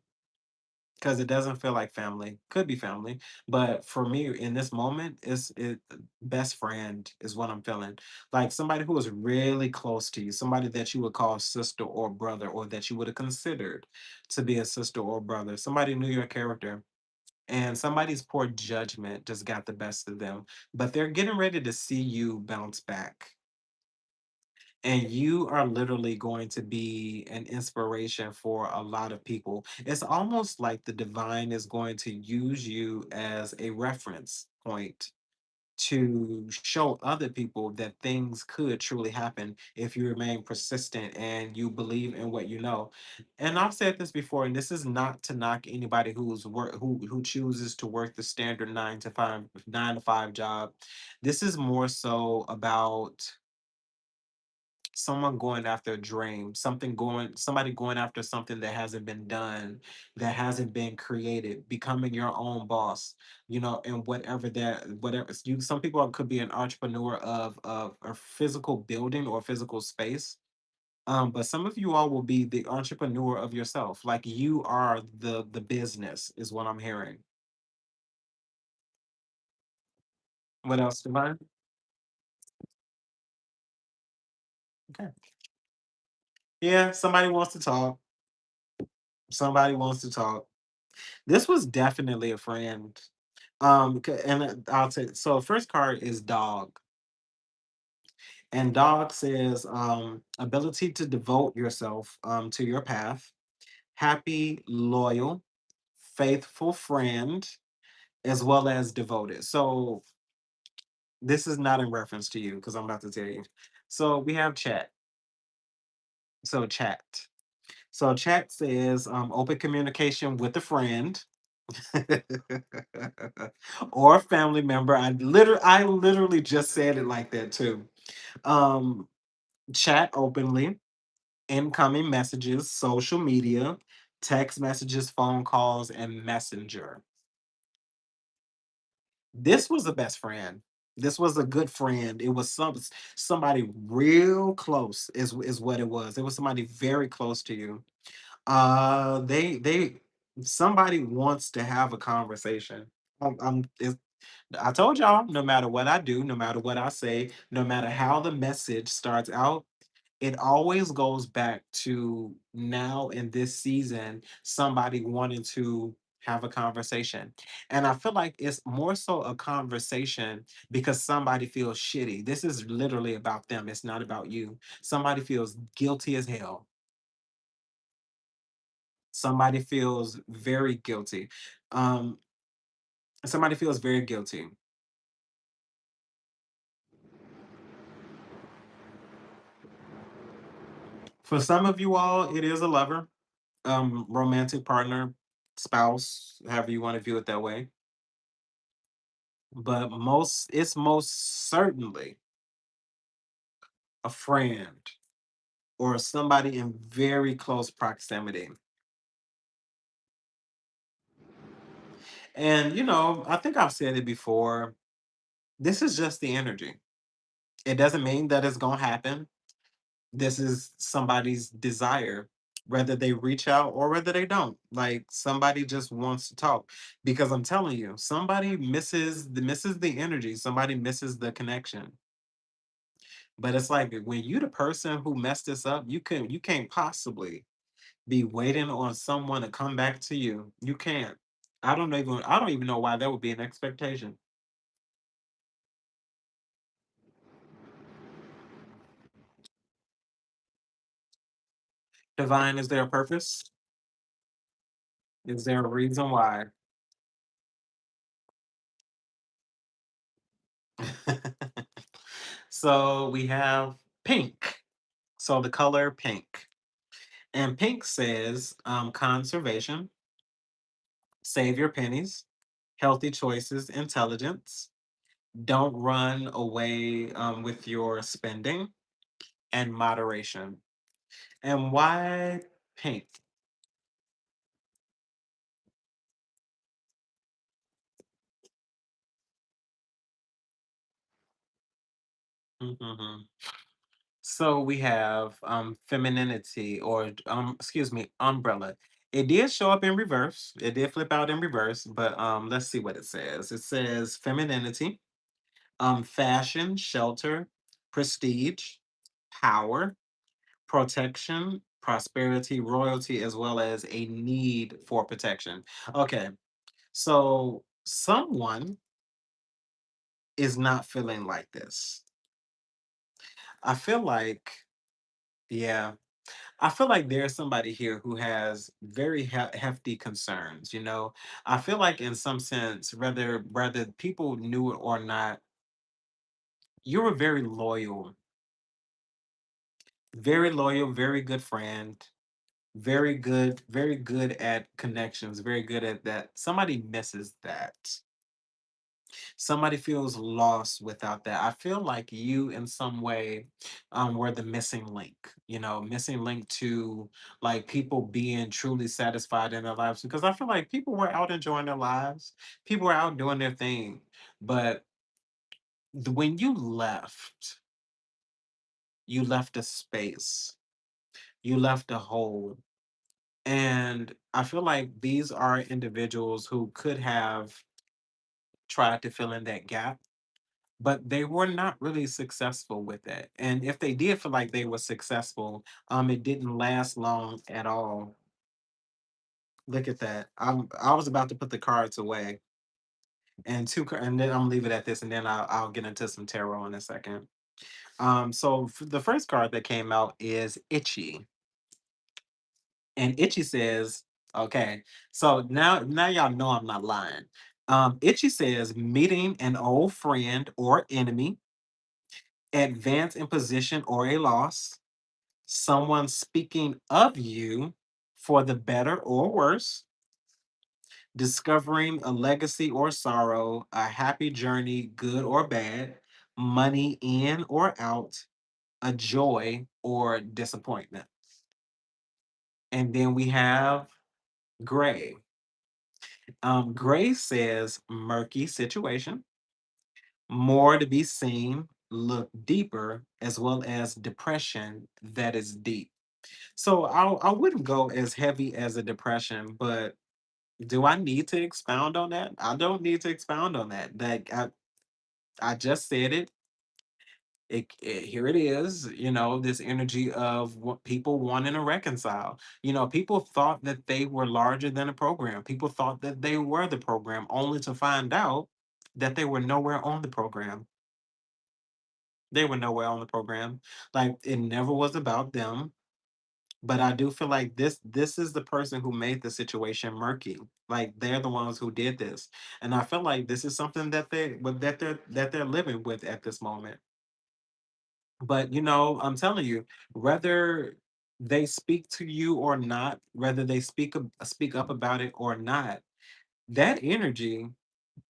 Speaker 1: Because it doesn't feel like family. Could be family, but for me in this moment, it best friend is what I'm feeling. Like somebody who is really close to you, somebody that you would call sister or brother, or that you would have considered to be a sister or brother. Somebody knew your character. And somebody's poor judgment just got the best of them. But they're getting ready to see you bounce back. And you are literally going to be an inspiration for a lot of people. It's almost like the divine is going to use you as a reference point to show other people that things could truly happen if you remain persistent and you believe in what you know. And I've said this before, and this is not to knock anybody who chooses to work the standard 9 to 5 job. This is more so about someone going after a dream, somebody going after something that hasn't been done, that hasn't been created, becoming your own boss, and whatever you some people could be an entrepreneur of a physical building or physical space. But some of you all will be the entrepreneur of yourself. Like you are the business, is what I'm hearing. What else, Divine? Okay. Yeah, somebody wants to talk. Somebody wants to talk. This was definitely a friend. And I'll say so. First card is dog, and dog says ability to devote yourself to your path, happy, loyal, faithful friend, as well as devoted. So this is not in reference to you because I'm about to tell you. So we have chat. So chat. So chat says open communication with a friend or a family member. I literally just said it like that too. Um, chat openly, incoming messages, social media, text messages, phone calls, and messenger. This was a best friend. This was a good friend. It was somebody real close is what it was. It was somebody very close to you. They somebody wants to have a conversation. I told y'all, no matter what I do, no matter what I say, no matter how the message starts out, it always goes back to now in this season, somebody wanting to have a conversation. And I feel like it's more so a conversation because somebody feels shitty. This is literally about them. It's not about you. Somebody feels guilty as hell. Somebody feels very guilty. Um, somebody feels very guilty. For some of you all, it is a lover, romantic partner, spouse, however you want to view it that way. But it's most certainly a friend or somebody in very close proximity. And I think I've said it before. This is just the energy. It doesn't mean that it's gonna happen. This is somebody's desire, whether they reach out or whether they don't. Like somebody just wants to talk. Because I'm telling you, somebody misses the energy, somebody misses the connection. But it's like when you the person who messed this up, you can't possibly be waiting on someone to come back to you. You can't. I don't even know why that would be an expectation. Divine, is there a purpose? Is there a reason why? So we have pink. So the color pink. And pink says conservation, save your pennies, healthy choices, intelligence, don't run away with your spending, and moderation. And why pink? Mhm. So we have femininity, or excuse me, umbrella. It did show up in reverse. It did flip out in reverse, but let's see what it says. It says femininity, fashion, shelter, prestige, power, protection, prosperity, royalty, as well as a need for protection. Okay, so someone is not feeling like this. I feel like, yeah, I feel like there's somebody here who has very hefty concerns. I feel like in some sense, whether people knew it or not, you're a very loyal, very good friend, very good at connections, very good at that. Somebody misses that. Somebody feels lost without that. I feel like you, in some way, were the missing link. Missing link to like people being truly satisfied in their lives. Because I feel like people were out enjoying their lives, people were out doing their thing, but when you left a space, you left a hole. And I feel like these are individuals who could have tried to fill in that gap, but they were not really successful with it. And if they did feel like they were successful, it didn't last long at all. Look at that. I was about to put the cards away, and and then I'm leave it at this, and then I'll get into some tarot in a second. So the first card that came out is Itchy, and Itchy says, okay, so now y'all know I'm not lying. Itchy says meeting an old friend or enemy, advance in position or a loss, someone speaking of you for the better or worse, discovering a legacy or sorrow, a happy journey, good or bad, money in or out, a joy or disappointment. And then we have Gray. Gray says murky situation, more to be seen, look deeper, as well as depression that is deep. So I wouldn't go as heavy as a depression, but do I need to expound on that? I don't need to expound on that. Like I just said it. Here it is. This energy of what people wanting to reconcile. People thought that they were larger than a program. People thought that they were the program, only to find out that they were nowhere on the program. They were nowhere on the program. Like it never was about them. But I do feel like this is the person who made the situation murky. Like they're the ones who did this. And I feel like this is something that they're living with at this moment. But I'm telling you, whether they speak to you or not, whether they speak up about it or not, that energy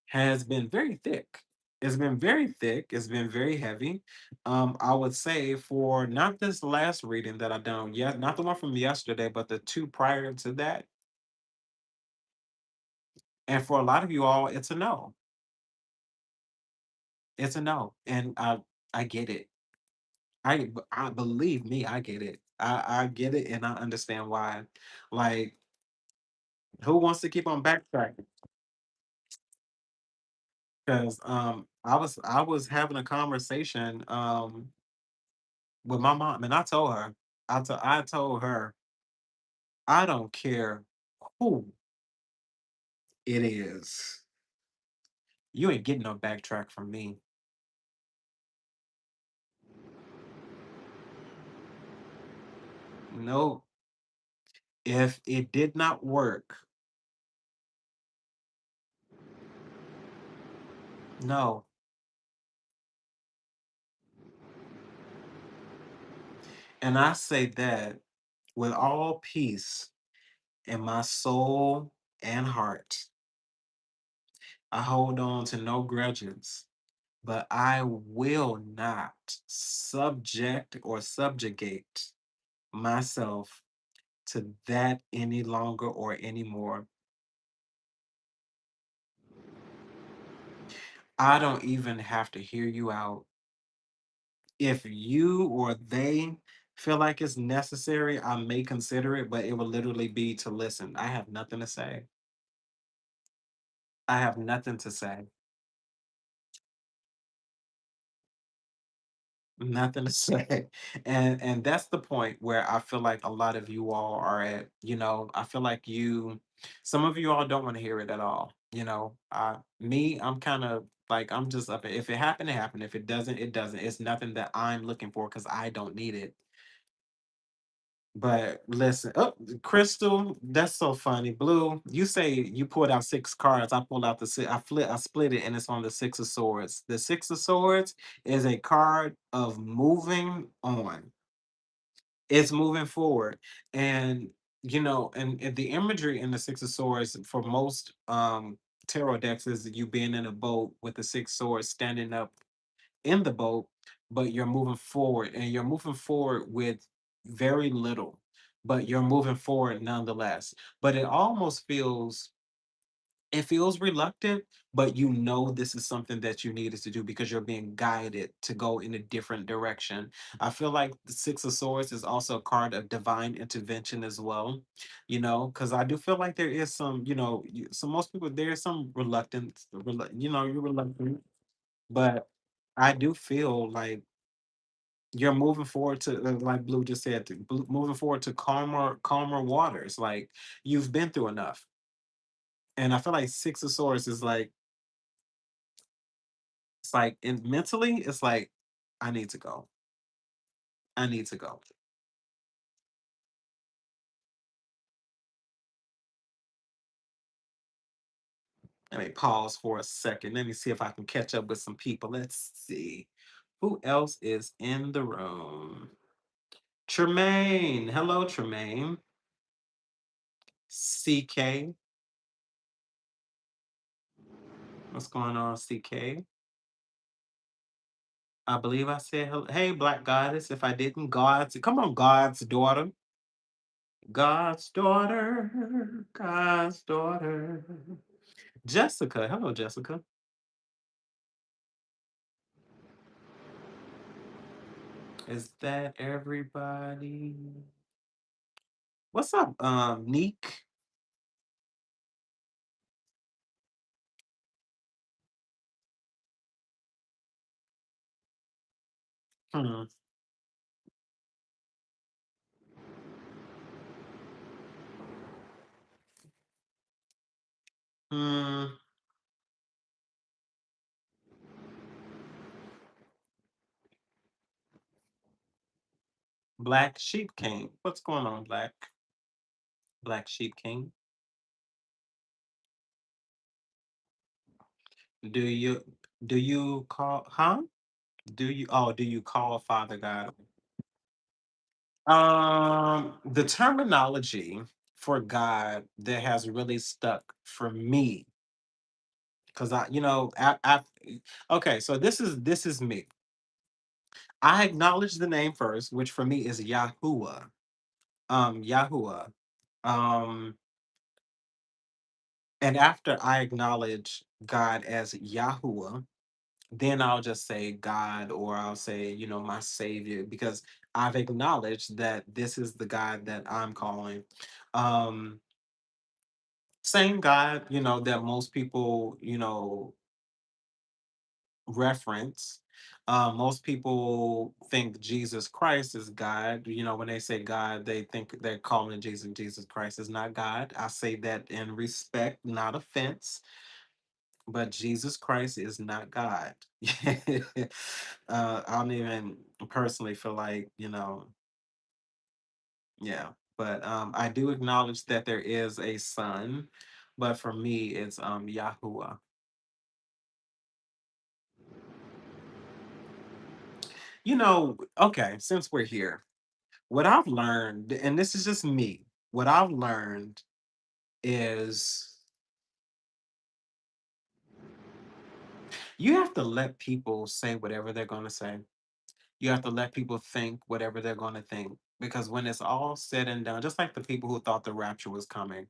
Speaker 1: has been very thick. It's been very thick. It's been very heavy. I would say for not this last reading that I done yet, not the one from yesterday, but the two prior to that. And for a lot of you all, it's a no. It's a no. And I get it. I believe me, I get it. I get it, and I understand why. Like, who wants to keep on backtracking? Because I was having a conversation with my mom, and I told her, I told her, I don't care who it is. You ain't getting no backtrack from me. No, if it did not work, no. And I say that with all peace in my soul and heart. I hold on to no grudges, but I will not subject or subjugate myself to that any longer or anymore. I don't even have to hear you out. If you or they feel like it's necessary, I may consider it, but it will literally be to listen. I have nothing to say. I have nothing to say. Nothing to say. And that's the point where I feel like a lot of you all are at, I feel like some of you all don't want to hear it at all. I'm kind of like I'm just up. If it happened, it happened. If it doesn't, it doesn't. It's nothing that I'm looking for because I don't need it. But listen, oh, Crystal, that's so funny. Blue, you say you pulled out six cards. I pulled out the six. I split it, and it's on the Six of Swords. The Six of Swords is a card of moving on. It's moving forward, and and the imagery in the Six of Swords for most tarot decks is you being in a boat with the six swords standing up in the boat, but you're moving forward and you're moving forward with very little, but you're moving forward nonetheless. But it feels reluctant, but this is something that you needed to do because you're being guided to go in a different direction. I feel like the Six of Swords is also a card of divine intervention as well, because I do feel like there is some, so most people, there is some reluctance, you're reluctant, but I do feel like you're moving forward to, like Blue just said, moving forward to calmer waters. Like you've been through enough, and I feel like Six of Swords is like it's like and mentally, it's like I need to go. I need to go. Let me pause for a second. Let me see if I can catch up with some people. Let's see who else is in the room. Tremaine, hello, Tremaine. CK, what's going on, CK? I believe I said hello. Hey, Black Goddess. If I didn't, come on, God's daughter. God's daughter. God's daughter. Jessica. Hello, Jessica. Is that everybody? What's up, Neek? Hmm. Hmm. Black Sheep King. What's going on, Black Sheep King? Do you do you call huh? Do you call Father God? The terminology for God that has really stuck for me, because okay, so this is me. I acknowledge the name first, which for me is Yahuwah. Yahuwah. Um, and after I acknowledge God as Yahuwah, then I'll just say God, or I'll say, my Savior, because I've acknowledged that this is the God that I'm calling. Um, Same God, that most people, reference. Most people think Jesus Christ is God. When they say God, they think they're calling Jesus Christ is not God. I say that in respect, not offense, but Jesus Christ is not God. I don't even personally feel like, yeah. But I do acknowledge that there is a son, but for me, it's Yahuwah. Okay, since we're here, what I've learned, and this is just me, what I've learned is you have to let people say whatever they're going to say. You have to let people think whatever they're going to think. Because when it's all said and done, just like the people who thought the rapture was coming,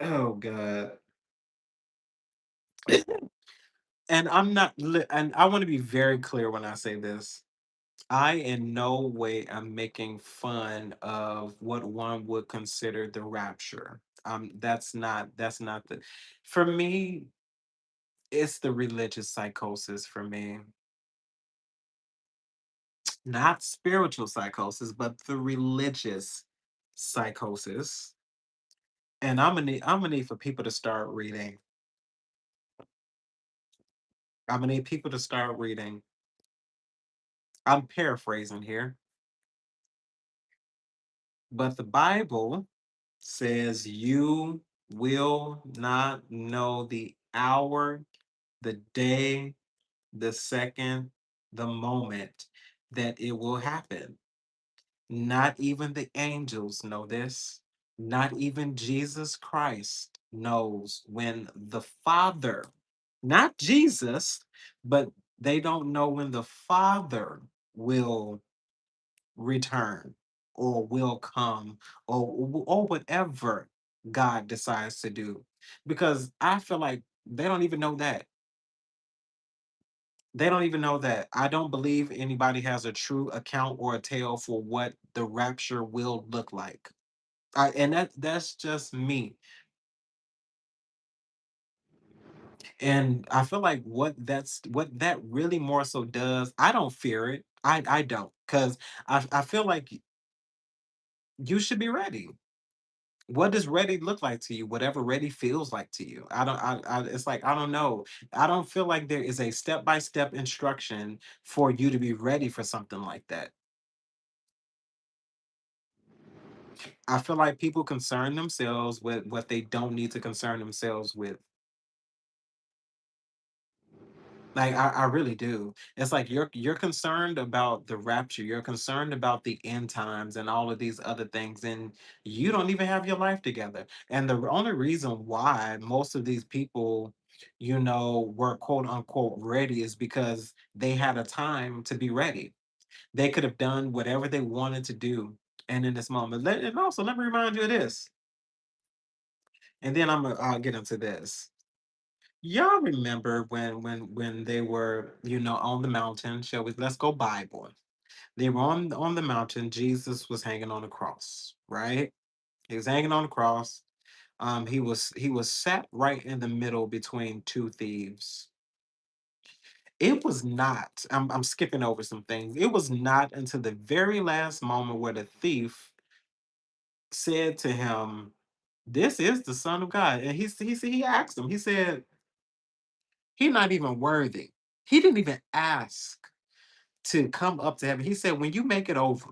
Speaker 1: Oh God. And and I want to be very clear when I say this. I in no way am making fun of what one would consider the rapture. That's not the for me, it's the religious psychosis for me. Not spiritual psychosis, but the religious psychosis. And I'm gonna need for people to start reading. I'm gonna need people to start reading. I'm paraphrasing here, but the Bible says you will not know the hour, the day, the second, the moment that it will happen. Not even the angels know this. Not even Jesus Christ knows when the Father, not Jesus, but they don't know when the Father will return or will come or whatever God decides to do. Because I feel like they don't even know that. They don't even know that. I don't believe anybody has a true account or a tale for what the rapture will look like. And that's just me. And I feel like what that really more so does, I don't fear it. I don't, because I feel like you should be ready. What does ready look like to you? Whatever ready feels like to you. I don't it's like I don't know. I don't feel like there is a step-by-step instruction for you to be ready for something like that. I feel like people concern themselves with what they don't need to concern themselves with. Like I really do. It's like you're concerned about the rapture, you're concerned about the end times and all of these other things, and you don't even have your life together. And the only reason why most of these people, were quote unquote ready is because they had a time to be ready. They could have done whatever they wanted to do. And in this moment, and also let me remind you of this, and then I'll get into this. Y'all remember when they were, on the mountain, shall we let's go Bible. They were on the mountain, Jesus was hanging on the cross, right? He was hanging on the cross. He was sat right in the middle between two thieves. It was not, I'm skipping over some things. It was not until the very last moment where the thief said to him, "This is the Son of God." And he asked him, he said, "He's not even worthy." He didn't even ask to come up to heaven. He said, "When you make it over,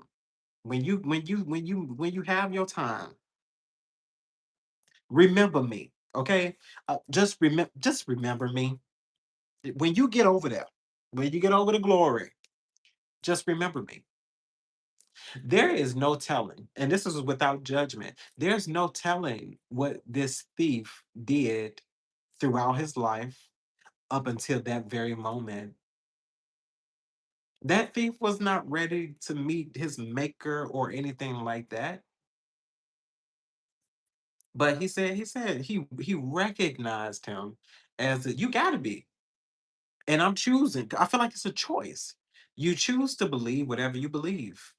Speaker 1: when you have your time, remember me." Okay, just remember me. When you get over there, when you get over the glory, just remember me. There is no telling, and this is without judgment. There's no telling what this thief did throughout his life up until that very moment. That thief was not ready to meet his maker or anything like that. But he said he recognized him as you gotta be. And I'm choosing. I feel like it's a choice. You choose to believe whatever you believe.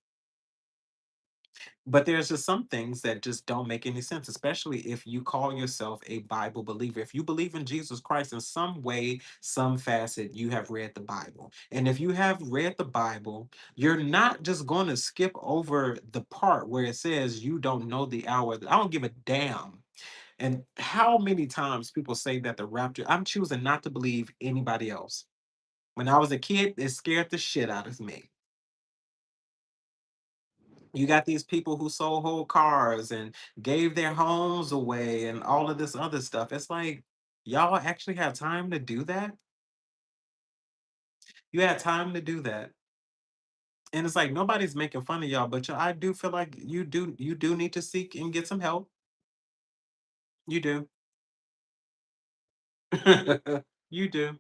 Speaker 1: But there's just some things that just don't make any sense, especially if you call yourself a Bible believer. If you believe in Jesus Christ in some way, some facet, you have read the Bible. And if you have read the Bible, you're not just going to skip over the part where it says you don't know the hour. I don't give a damn. And how many times people say that the rapture, I'm choosing not to believe anybody else. When I was a kid, it scared the shit out of me. You got these people who sold whole cars and gave their homes away and all of this other stuff. It's like, y'all actually have time to do that? You had time to do that. And it's like nobody's making fun of y'all, but I do feel like you do need to seek and get some help. You do. You do.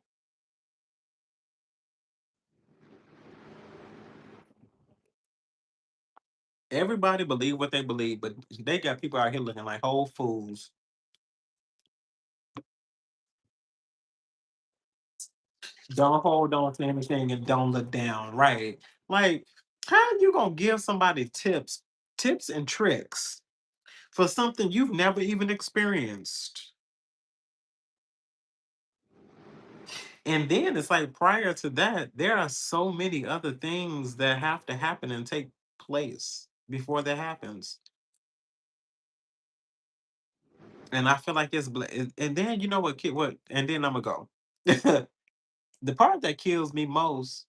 Speaker 1: Everybody believe what they believe, but they got people out here looking like whole fools. Don't hold on to anything and don't look down. Right. Like, how you gonna give somebody tips and tricks for something you've never even experienced? And then it's like prior to that, there are so many other things that have to happen and take place before that happens. And I feel like and then you know what, and then I'm gonna go. The part that kills me most,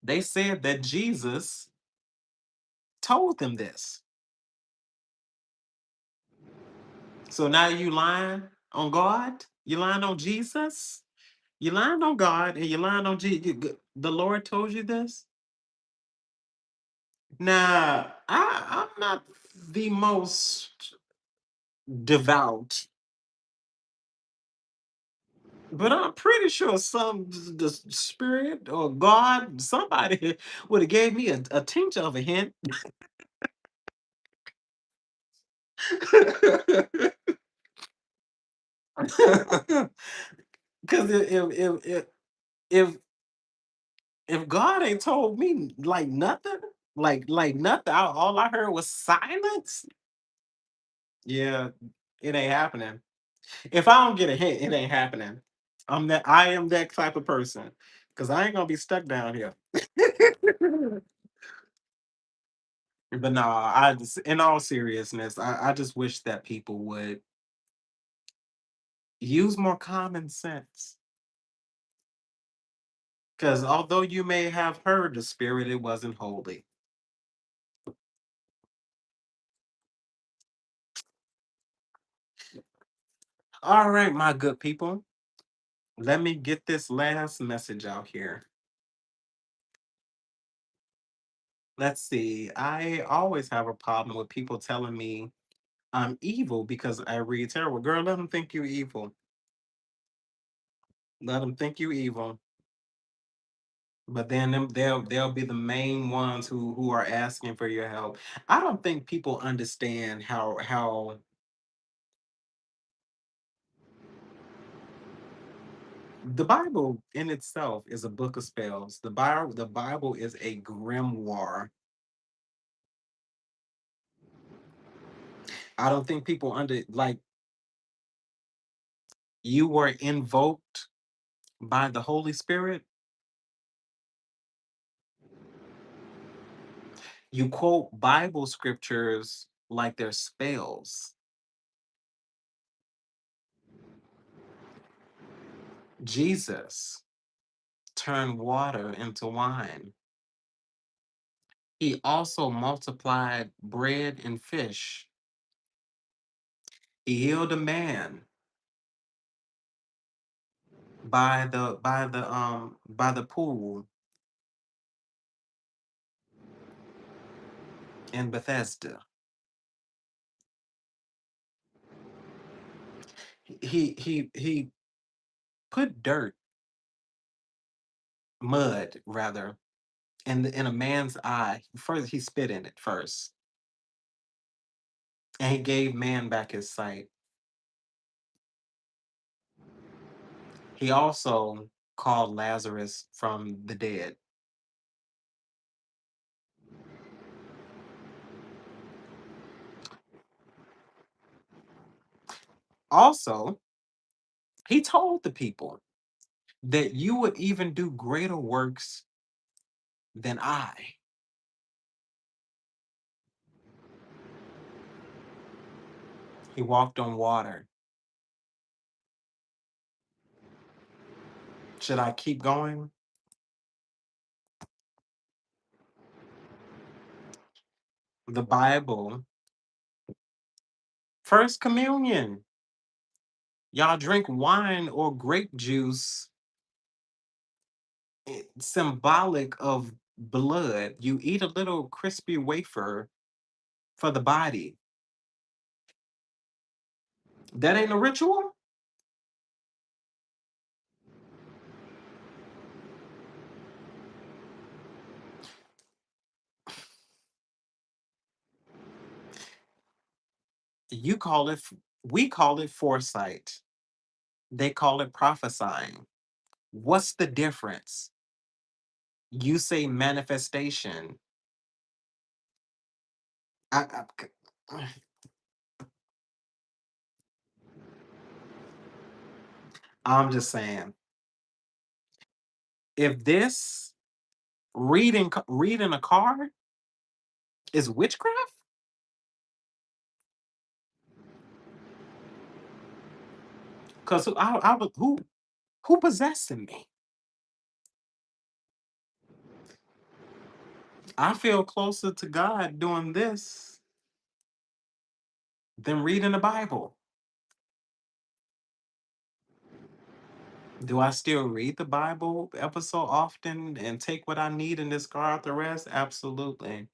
Speaker 1: they said that Jesus told them this. So now you lying on God? You lying on Jesus? You lying on God and you lying on Jesus. The Lord told you this? Now, I'm not the most devout, but I'm pretty sure the spirit or God, somebody would have gave me a tincture of a hint. Because if if God ain't told me like nothing, like nothing, all I heard was silence. Yeah, it ain't happening. If I don't get a hint, it ain't happening. I am that type of person. Cause I ain't gonna be stuck down here. But no, I just in all seriousness, I just wish that people would use more common sense. Cause although you may have heard the spirit, it wasn't holy. All right, my good people. Let me get this last message out here. Let's see. I always have a problem with people telling me I'm evil because I read tarot. Girl, let them think you evil. Let them think you evil. But then they'll be the main ones who are asking for your help. I don't think people understand how the Bible in itself is a book of spells. The Bible is a grimoire. I don't think people like you were invoked by the Holy Spirit. You quote Bible scriptures like they're spells. Jesus turned water into wine. He also multiplied bread and fish. He healed a man by the pool in Bethesda. He put mud rather, in a man's eye. First, he spit in it first, and he gave man back his sight. He also called Lazarus from the dead. Also, he told the people that you would even do greater works than I. He walked on water. Should I keep going? The Bible, First Communion. Y'all drink wine or grape juice, symbolic of blood. You eat a little crispy wafer for the body. That ain't a ritual? You call it, we call it foresight. They call it prophesying. What's the difference? You say manifestation. I, I'm just saying, if this reading a card is witchcraft, because I would who possessing me? I feel closer to God doing this than reading the Bible. Do I still read the Bible ever so often and take what I need and discard the rest? Absolutely.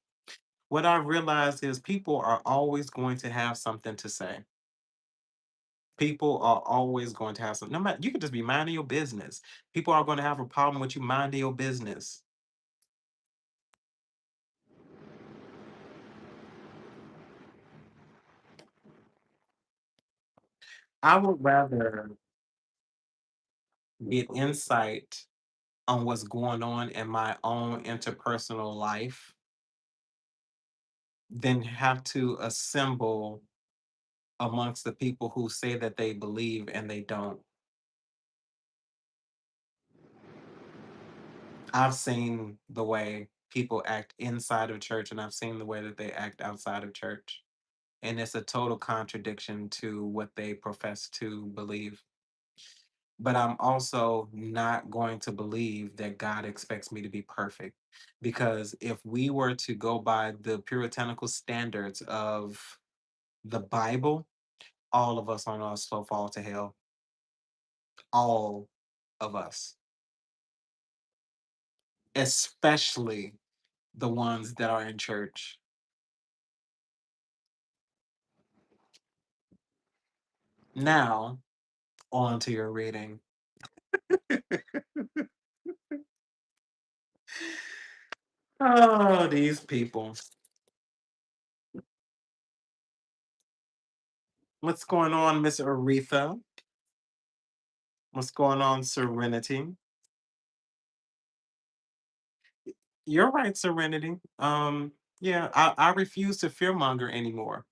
Speaker 1: What I realized is people are always going to have something to say. People are always going to have something. No matter, you could just be minding your business. People are going to have a problem with you minding your business. I would rather get insight on what's going on in my own interpersonal life than have to assemble amongst the people who say that they believe and they don't. I've seen the way people act inside of church and I've seen the way that they act outside of church. And it's a total contradiction to what they profess to believe. But I'm also not going to believe that God expects me to be perfect. Because if we were to go by the puritanical standards of the Bible, all of us on our slow fall to hell. All of us. Especially the ones that are in church. Now, on to your reading. Oh, these people. What's going on, Miss Aretha? What's going on, Serenity? You're right, Serenity. Yeah, I refuse to fearmonger anymore.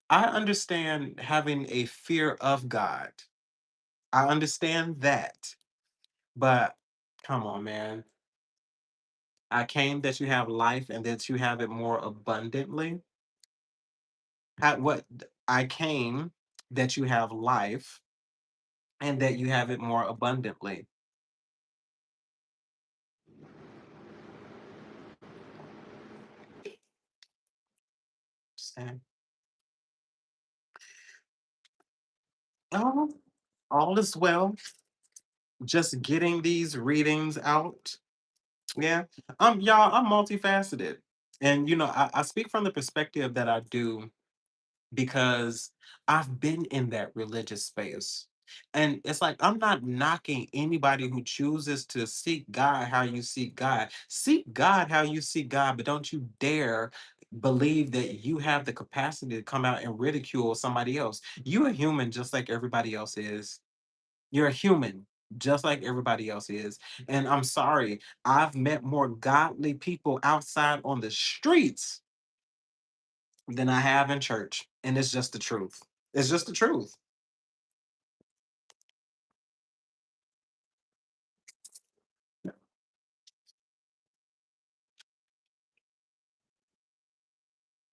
Speaker 1: I understand having a fear of God. I understand that. But come on, man. I came that you have life and that you have it more abundantly. What I came that you have life and that you have it more abundantly. Saying, oh, all is well. Just getting these readings out. Yeah. Y'all, I'm multifaceted. And I speak from the perspective that I do because I've been in that religious space. And it's like I'm not knocking anybody who chooses to seek God how you seek God. Seek God how you seek God, but don't you dare believe that you have the capacity to come out and ridicule somebody else. You're a human just like everybody else is. You're a human just like everybody else is. And I'm sorry, I've met more godly people outside on the streets than I have in church. And it's just the truth. It's just the truth.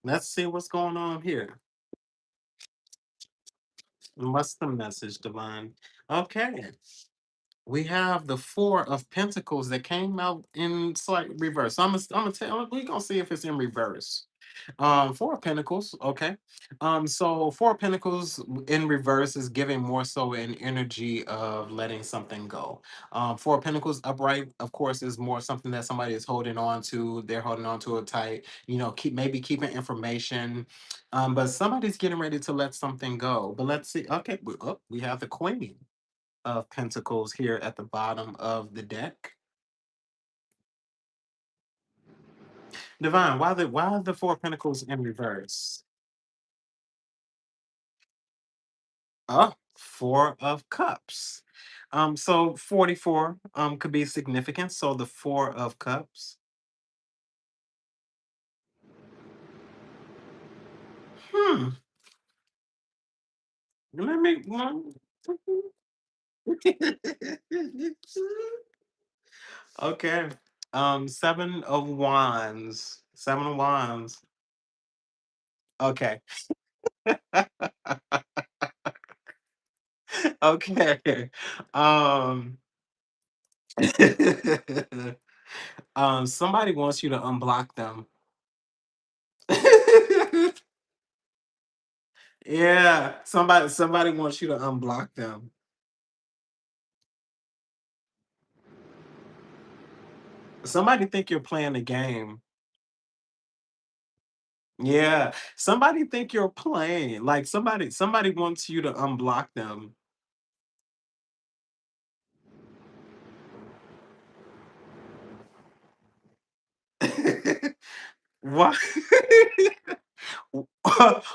Speaker 1: Let's see what's going on here. What's the message, Divine? Okay. We have the Four of Pentacles that came out in slight reverse. I'm gonna tell. We're gonna see if it's in reverse. Four of Pentacles. Okay. So Four of Pentacles in reverse is giving more so an energy of letting something go. Four of Pentacles upright, of course, is more something that somebody is holding on to. They're holding on to it tight. Maybe keeping information. But somebody's getting ready to let something go. But let's see. Okay, we have the Queen of Pentacles here at the bottom of the deck. Divine, why the Four of Pentacles in reverse? Oh. Four of Cups. So 44 could be significant. So the Four of Cups. Hmm. Let me okay. Seven of Wands. Seven of Wands. Okay. Okay. Um somebody wants you to unblock them. Yeah, somebody wants you to unblock them. Somebody think you're playing a game. Yeah, somebody think you're playing. Like somebody wants you to unblock them. Why?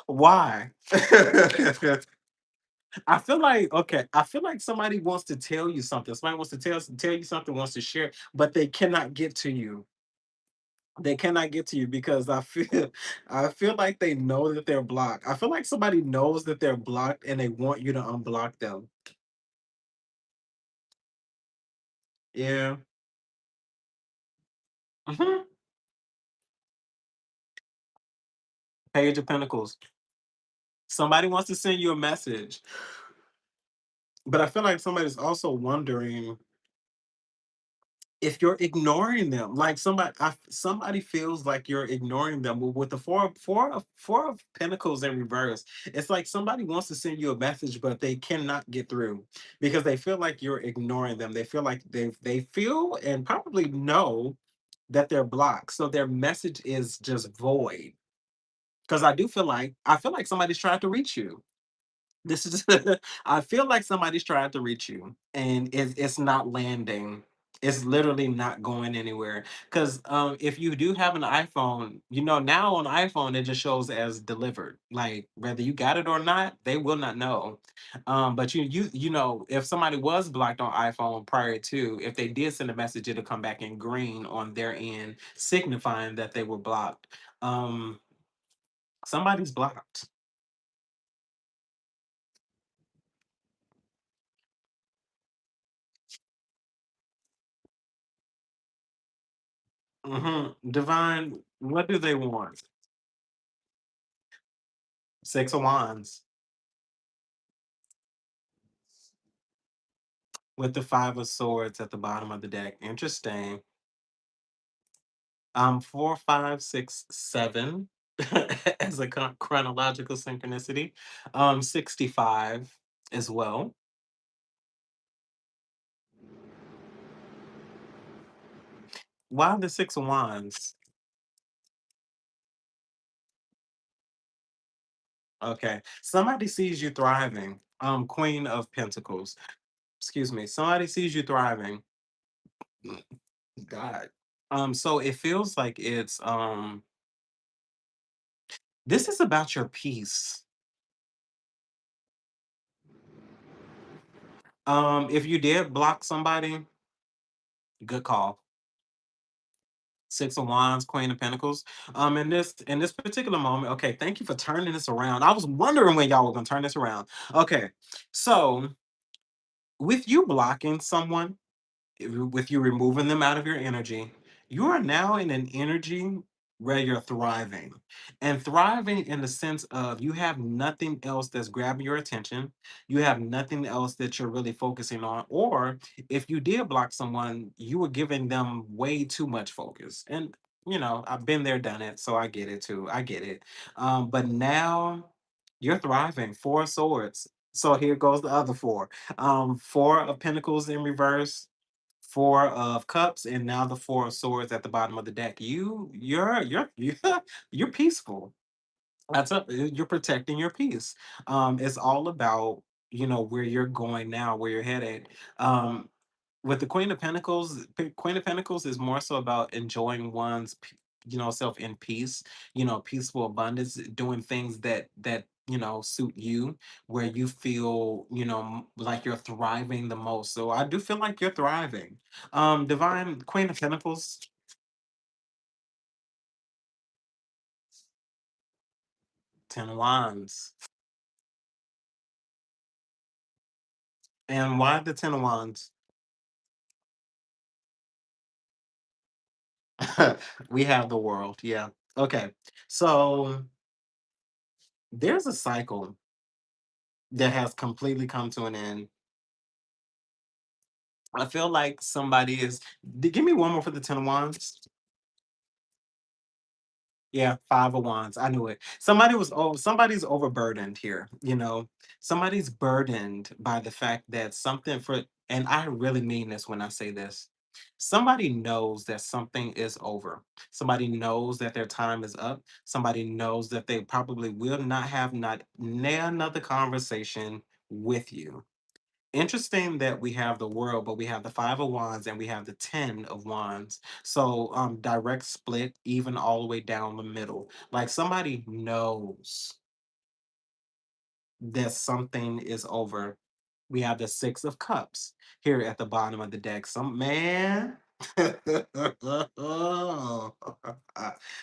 Speaker 1: Why? I feel like okay. I feel like somebody wants to tell you something. Somebody wants to tell you something, wants to share, but they cannot get to you. They cannot get to you because I feel like they know that they're blocked. I feel like somebody knows that they're blocked and they want you to unblock them. Yeah. Mhm. Page of Pentacles. Somebody wants to send you a message, but I feel like somebody's also wondering if you're ignoring them. Like somebody feels like you're ignoring them. But with the four of Pentacles in reverse, it's like somebody wants to send you a message, but they cannot get through because they feel like you're ignoring them. They feel like they feel and probably know that they're blocked. So their message is just void. Because I feel like somebody's trying to reach you. This is I feel like somebody's trying to reach you and it's not landing. It's literally not going anywhere. Because if you do have an iPhone, you know, now on iPhone, it just shows as delivered. Like whether you got it or not, they will not know. But you know, if somebody was blocked on iPhone prior to, if they did send a message, it'll come back in green on their end, signifying that they were blocked. Um, somebody's blocked. Divine, what do they want? Six of Wands with the Five of Swords at the bottom of the deck. Interesting. Four, five, six, seven as a chronological synchronicity. 65 as well. Why the Six of Wands? Okay. Somebody sees you thriving. Queen of Pentacles. Excuse me. Somebody sees you thriving. Mm, God. So it feels like it's this is about your peace. If you did block somebody, good call. Six of Wands, Queen of Pentacles. In this particular moment, okay, thank you for turning this around. I was wondering when y'all were gonna turn this around. Okay, so with you blocking someone, with you removing them out of your energy, you are now in an energy where you're thriving. And thriving in the sense of you have nothing else that's grabbing your attention. You have nothing else that you're really focusing on. Or if you did block someone, you were giving them way too much focus. And you know, I've been there, done it, so I get it too. I get it. But now you're thriving. Four of Swords. So here goes the other four. Four of Pentacles in reverse, Four of Cups, and now the Four of Swords at the bottom of the deck. You're you're peaceful. You're protecting your peace. It's all about you know where you're going now, where you're headed. Um, with the Queen of Pentacles, Queen of Pentacles is more so about enjoying one's you know self in peace. You know, peaceful abundance, doing things that suit you, where you feel, like you're thriving the most. So I do feel like you're thriving. Divine Queen of Pentacles, 10 of Wands. And why the 10 of Wands? We have the world. Yeah. Okay. So there's a cycle that has completely come to an end. I feel like somebody is. Give me one more for the 10 of Wands. Yeah, 5 of Wands. I knew it. Somebody's overburdened here, Somebody's burdened by the fact that something for and I really mean this when I say this. Somebody knows that something is over. Somebody knows that their time is up. Somebody knows that they probably will not have not another conversation with you. Interesting that we have the world, but we have the 5 of Wands and we have the 10 of Wands. So direct split, even all the way down the middle. Like somebody knows that something is over. We have the 6 of Cups here at the bottom of the deck. Some man.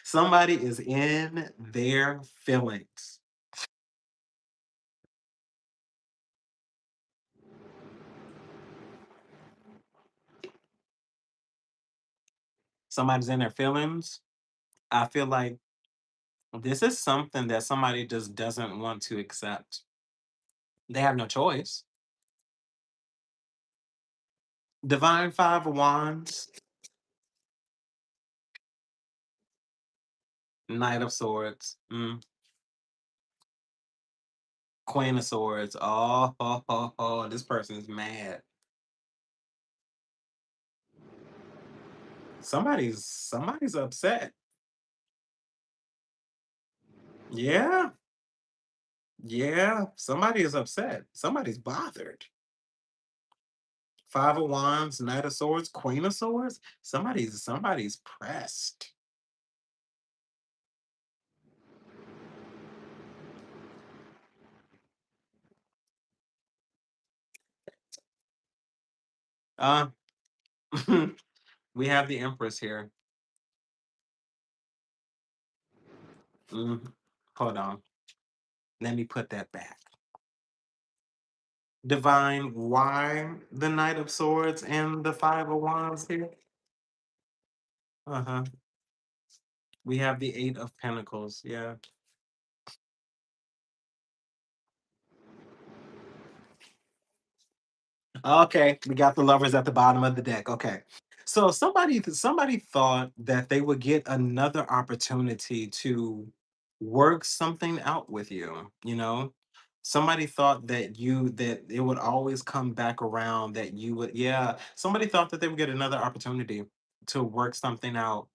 Speaker 1: Somebody is in their feelings. Somebody's in their feelings. I feel like this is something that somebody just doesn't want to accept. They have no choice. Divine 5 of Wands, Knight of Swords, Queen of Swords. Oh, this person is mad. Somebody's upset. Yeah, yeah. Somebody is upset. Somebody's bothered. 5 of Wands, Knight of Swords, Queen of Swords. Somebody's pressed. Uh, we have the Empress here. Mhm. Hold on. Let me put that back. Divine, why the Knight of Swords and the 5 of Wands here? Uh-huh. We have the 8 of Pentacles. Yeah. Okay, we got the lovers at the bottom of the deck. Okay. So somebody thought that they would get another opportunity to work something out with you. Somebody thought that it would always come back around, that you would, yeah. Somebody thought that they would get another opportunity to work something out.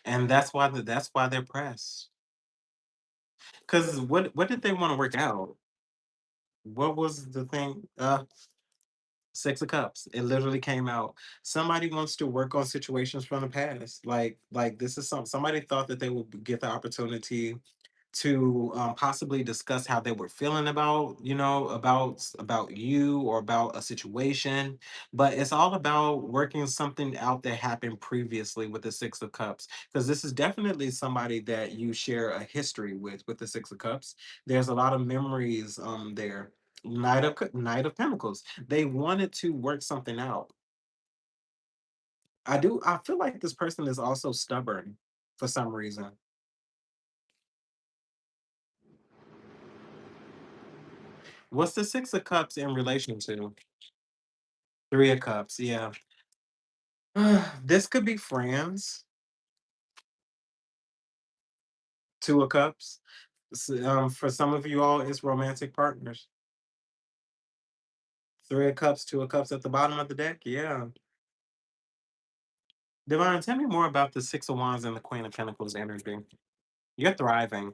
Speaker 1: And that's why they're pressed. Because what did they want to work out? What was the thing? 6 of Cups. It literally came out. Somebody wants to work on situations from the past. Like this is somebody thought that they would get the opportunity to possibly discuss how they were feeling about about you or about a situation, but it's all about working something out that happened previously with the 6 of Cups, because this is definitely somebody that you share a history with the 6 of Cups. There's a lot of memories there. Knight of Pentacles, they wanted to work something out. I feel like this person is also stubborn for some reason. What's the 6 of Cups in relation to? 3 of Cups, yeah. This could be friends. 2 of Cups. For some of you all, it's romantic partners. 3 of Cups, 2 of Cups at the bottom of the deck. Yeah. Divine, tell me more about the 6 of Wands and the Queen of Pentacles energy. You're thriving,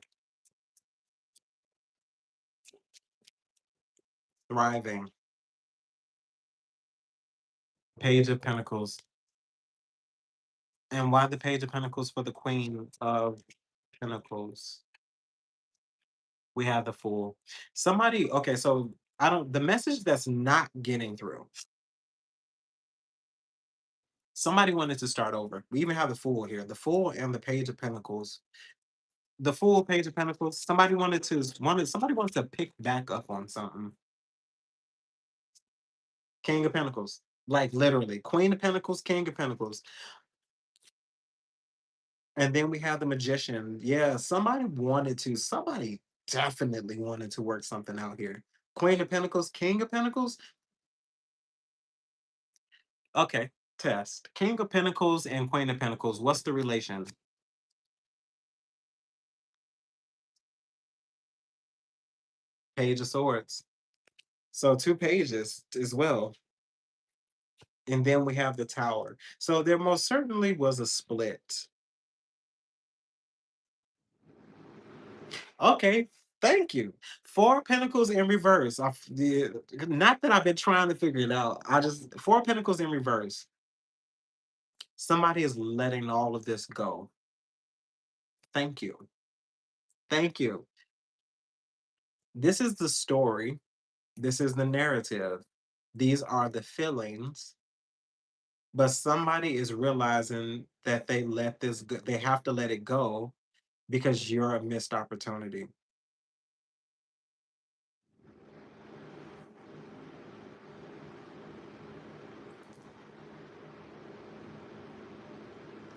Speaker 1: thriving. Page of Pentacles. And why the Page of Pentacles for the Queen of Pentacles? We have the Fool. Somebody, okay, so I don't, the message that's not getting through. Somebody wanted to start over. We even have the Fool here. The Fool and the Page of Pentacles. The Fool, Page of Pentacles. Somebody wanted to pick back up on something. King of Pentacles. Like literally. Queen of Pentacles, King of Pentacles. And then we have the Magician. Yeah, somebody definitely wanted to work something out here. Queen of Pentacles, King of Pentacles. Okay, test. King of Pentacles and Queen of Pentacles. What's the relation? Page of Swords. So two pages as well. And then we have the Tower. So there most certainly was a split. Okay, thank you. Four Pentacles in reverse. Not that I've been trying to figure it out. I just Four Pentacles in reverse. Somebody is letting all of this go. Thank you. Thank you. This is the story. This is the narrative. These are the feelings. But somebody is realizing that they have to let it go because you're a missed opportunity.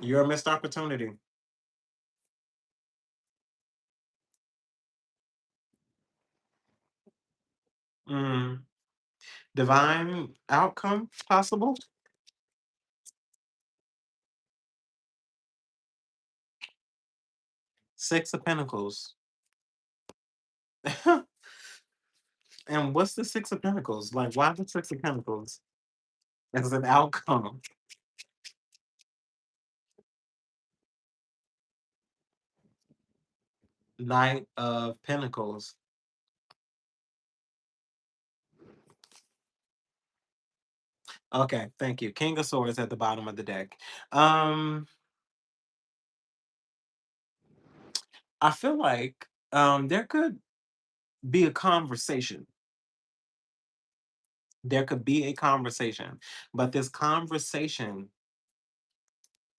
Speaker 1: You're a missed opportunity. Mm. Divine outcome possible? Six of Pentacles. And what's the Six of Pentacles? Like, why the Six of Pentacles as an outcome? Knight of Pentacles. Okay, thank you. King of Swords at the bottom of the deck. Um, I feel like there could be a conversation. There could be a conversation, but this conversation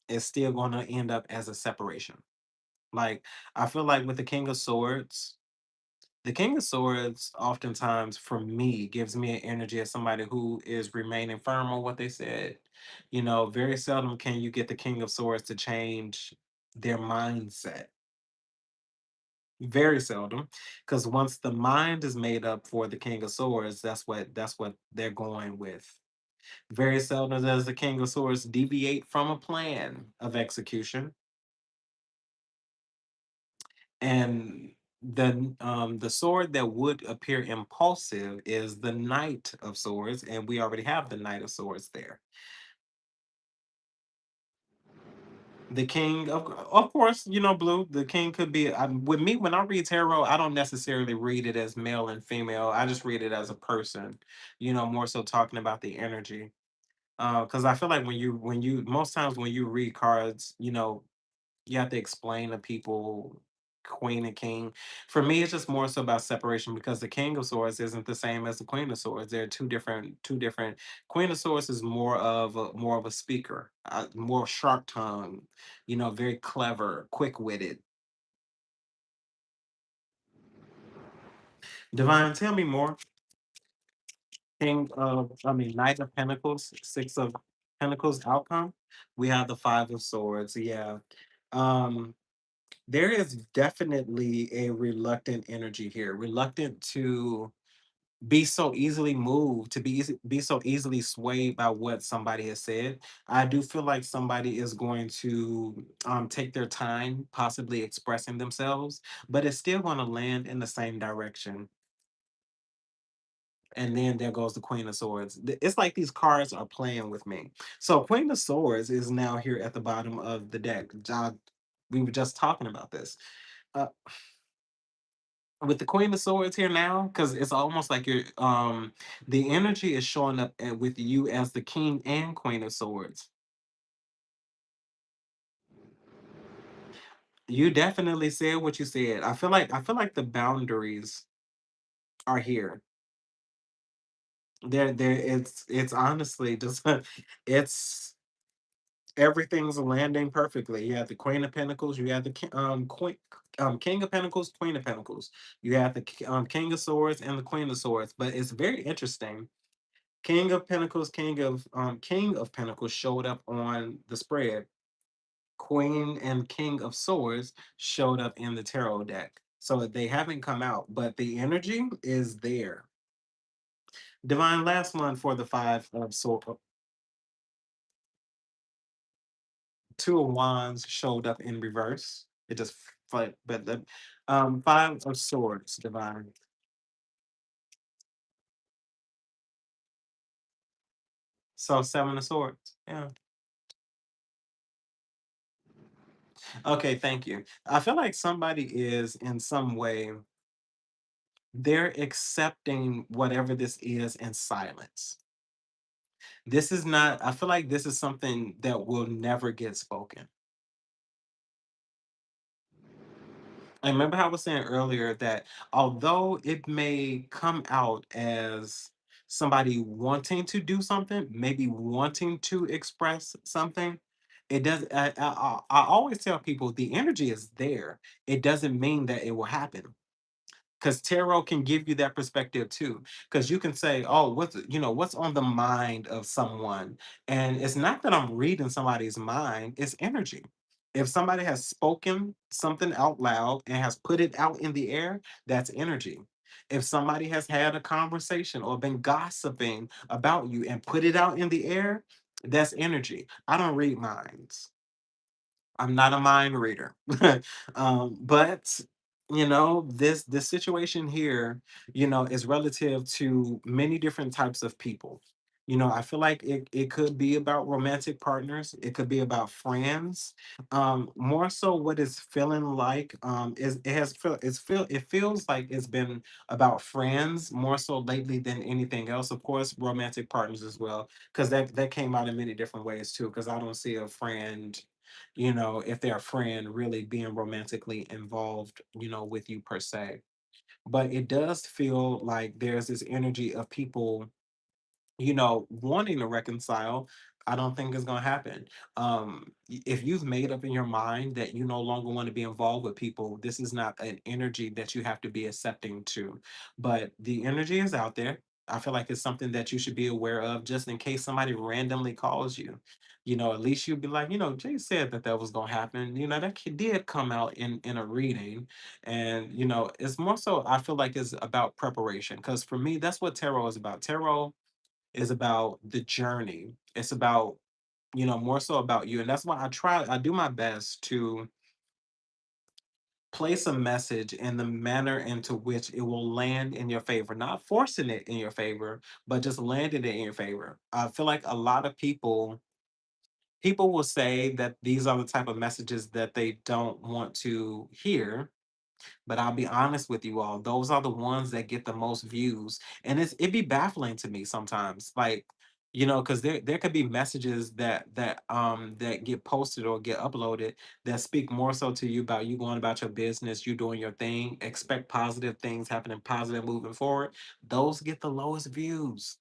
Speaker 1: is still going to end up as a separation. Like, I feel like with the King of Swords oftentimes for me gives me an energy as somebody who is remaining firm on what they said. You know, very seldom can you get the King of Swords to change their mindset. Very seldom, because once the mind is made up for the King of Swords, that's what they're going with. Very seldom does the King of Swords deviate from a plan of execution. And the sword that would appear impulsive is the Knight of Swords, and we already have the Knight of Swords there. The king of course, you know, blue. The king could be with me when I read tarot. I don't necessarily read it as male and female. I just read it as a person. You know, more so talking about the energy. Because I feel like when you most times when you read cards, you know, you have to explain to people queen and king. For me, it's just more so about separation because the king of swords isn't the same as the queen of swords. They're two different. Queen of swords is more of a speaker, more sharp tongue, you know, very clever, quick witted. Divine, tell me more. Knight of Pentacles, Six of Pentacles outcome. We have the Five of Swords. Yeah. Um, there is definitely a reluctant energy here, reluctant to be so easily moved, to be so easily swayed by what somebody has said. I do feel like somebody is going to take their time, possibly expressing themselves, but it's still going to land in the same direction. And then there goes the Queen of Swords. It's like these cards are playing with me. So Queen of Swords is now here at the bottom of the deck. We were just talking about this. Uh, with the Queen of Swords here now, because it's almost like the energy is showing up with you as the King and Queen of Swords. You definitely said what you said. I feel like the boundaries are here. There it's honestly just it's everything's landing perfectly. You have the Queen of Pentacles, you have the Queen, King of Pentacles, Queen of Pentacles. You have the King of Swords and the Queen of Swords. But it's very interesting. King of Pentacles, King of Pentacles showed up on the spread. Queen and King of Swords showed up in the tarot deck. So they haven't come out, but the energy is there. Divine, last one for the five of swords. Two of Wands showed up in reverse. It just flipped, but the Five of Swords, Divine. So Seven of Swords. Yeah. Okay, thank you. I feel like somebody is in some way, they're accepting whatever this is in silence. This is not, I feel like this is something that will never get spoken. I remember how I was saying earlier that although it may come out as somebody wanting to do something, maybe wanting to express something, it does. I always tell people the energy is there. It doesn't mean that it will happen, because tarot can give you that perspective too, because you can say, oh, what's on the mind of someone, and it's not that I'm reading somebody's mind, it's energy. If somebody has spoken something out loud and has put it out in the air, that's energy. If somebody has had a conversation or been gossiping about you and put it out in the air, that's energy. I don't read minds. I'm not a mind reader. But this situation here, is relative to many different types of people. I feel like it could be about romantic partners, it could be about friends. More so what it's feeling like is it feels like it's been about friends more so lately than anything else. Of course, romantic partners as well, because that came out in many different ways too. Because I don't see a friend, if they're a friend, really being romantically involved, with you per se. But it does feel like there's this energy of people, wanting to reconcile. I don't think it's gonna happen. If you've made up in your mind that you no longer want to be involved with people, this is not an energy that you have to be accepting to. But the energy is out there. I feel like it's something that you should be aware of, just in case somebody randomly calls you. At least you'd be like, Jay said that was gonna happen. That kid did come out in a reading, and it's more so. I feel like it's about preparation, because for me, that's what tarot is about. Tarot is about the journey. It's about, more so about you. And that's why I do my best to place a message in the manner into which it will land in your favor, not forcing it in your favor, but just landing it in your favor. I feel like a lot of people will say that these are the type of messages that they don't want to hear. But I'll be honest with you all, those are the ones that get the most views. And it'd be baffling to me sometimes. Like, because there could be messages that get posted or get uploaded that speak more so to you about you going about your business, you doing your thing, expect positive things happening, positive moving forward. Those get the lowest views.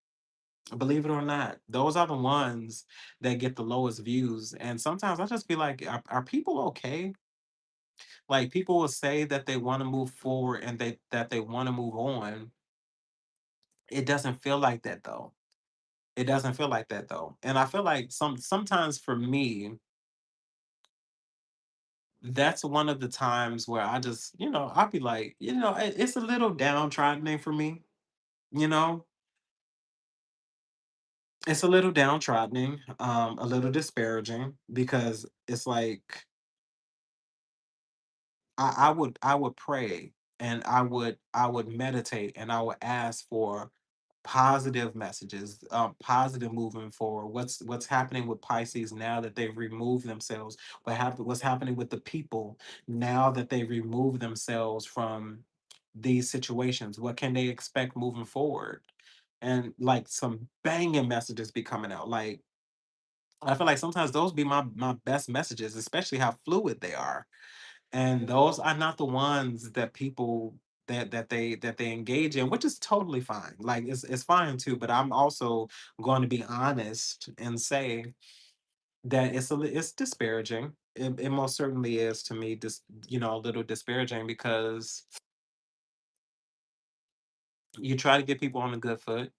Speaker 1: Believe it or not, those are the ones that get the lowest views. And sometimes I just be like, are people okay? Like, people will say that they want to move forward and that they want to move on. It doesn't feel like that though. It doesn't feel like that though. And I feel like sometimes for me, that's one of the times where I just, I'll be like, it's a little downtrodden for me, you know. It's a little downtrodden, a little disparaging, because it's like I would pray, and I would meditate, and I would ask for positive messages, positive moving forward. What's happening with Pisces now that they've removed themselves? What's happening with the people now that they've removed themselves from these situations? What can they expect moving forward? And like some banging messages be coming out. Like, I feel like sometimes those be my best messages, especially how fluid they are. And those are not the ones that people that they engage in, which is totally fine. Like it's fine too, but I'm also going to be honest and say that it's disparaging. It most certainly is to me, just a little disparaging because you try to get people on a good foot,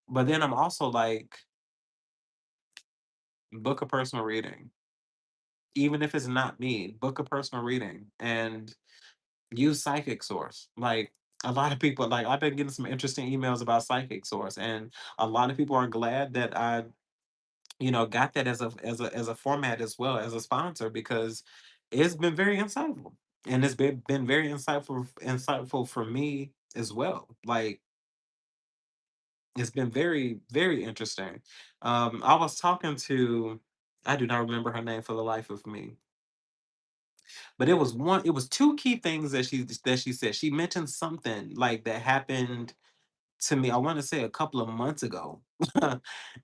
Speaker 1: but then I'm also like, book a personal reading, even if it's not me. Book a personal reading and use Psychic Source. Like a lot of people, like I've been getting some interesting emails about Psychic Source, and a lot of people are glad that I, got that as a format as well as a sponsor because it's been very insightful, and it's been very insightful for me as well. Like it's been very very interesting. I was talking to, I do not remember her name for the life of me, but it was two key things that she said. She mentioned something like that happened to me, I want to say a couple of months ago.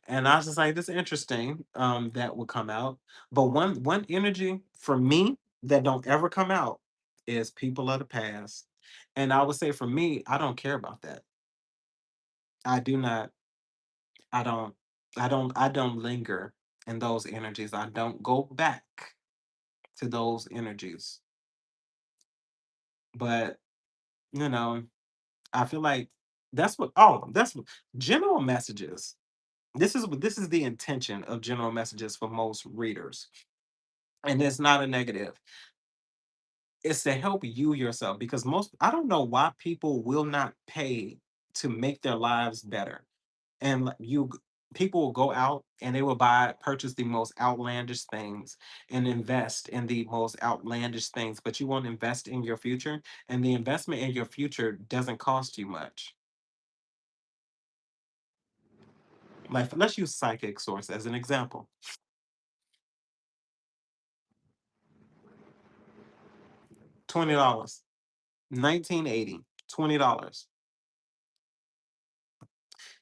Speaker 1: And I was just like, this is interesting, that would come out. But one energy for me that don't ever come out is people of the past. And I would say for me, I don't care about that. I do not, I don't, I don't linger in those energies. I don't go back to those energies. But, you know, I feel like that's what general messages. This is the intention of general messages for most readers. And it's not a negative. It's to help you yourself because most I don't know why people will not pay to make their lives better. And people will go out and they will purchase the most outlandish things and invest in the most outlandish things, but you won't invest in your future. And the investment in your future doesn't cost you much. Like let's use Psychic Source as an example. $20. 1980. $20.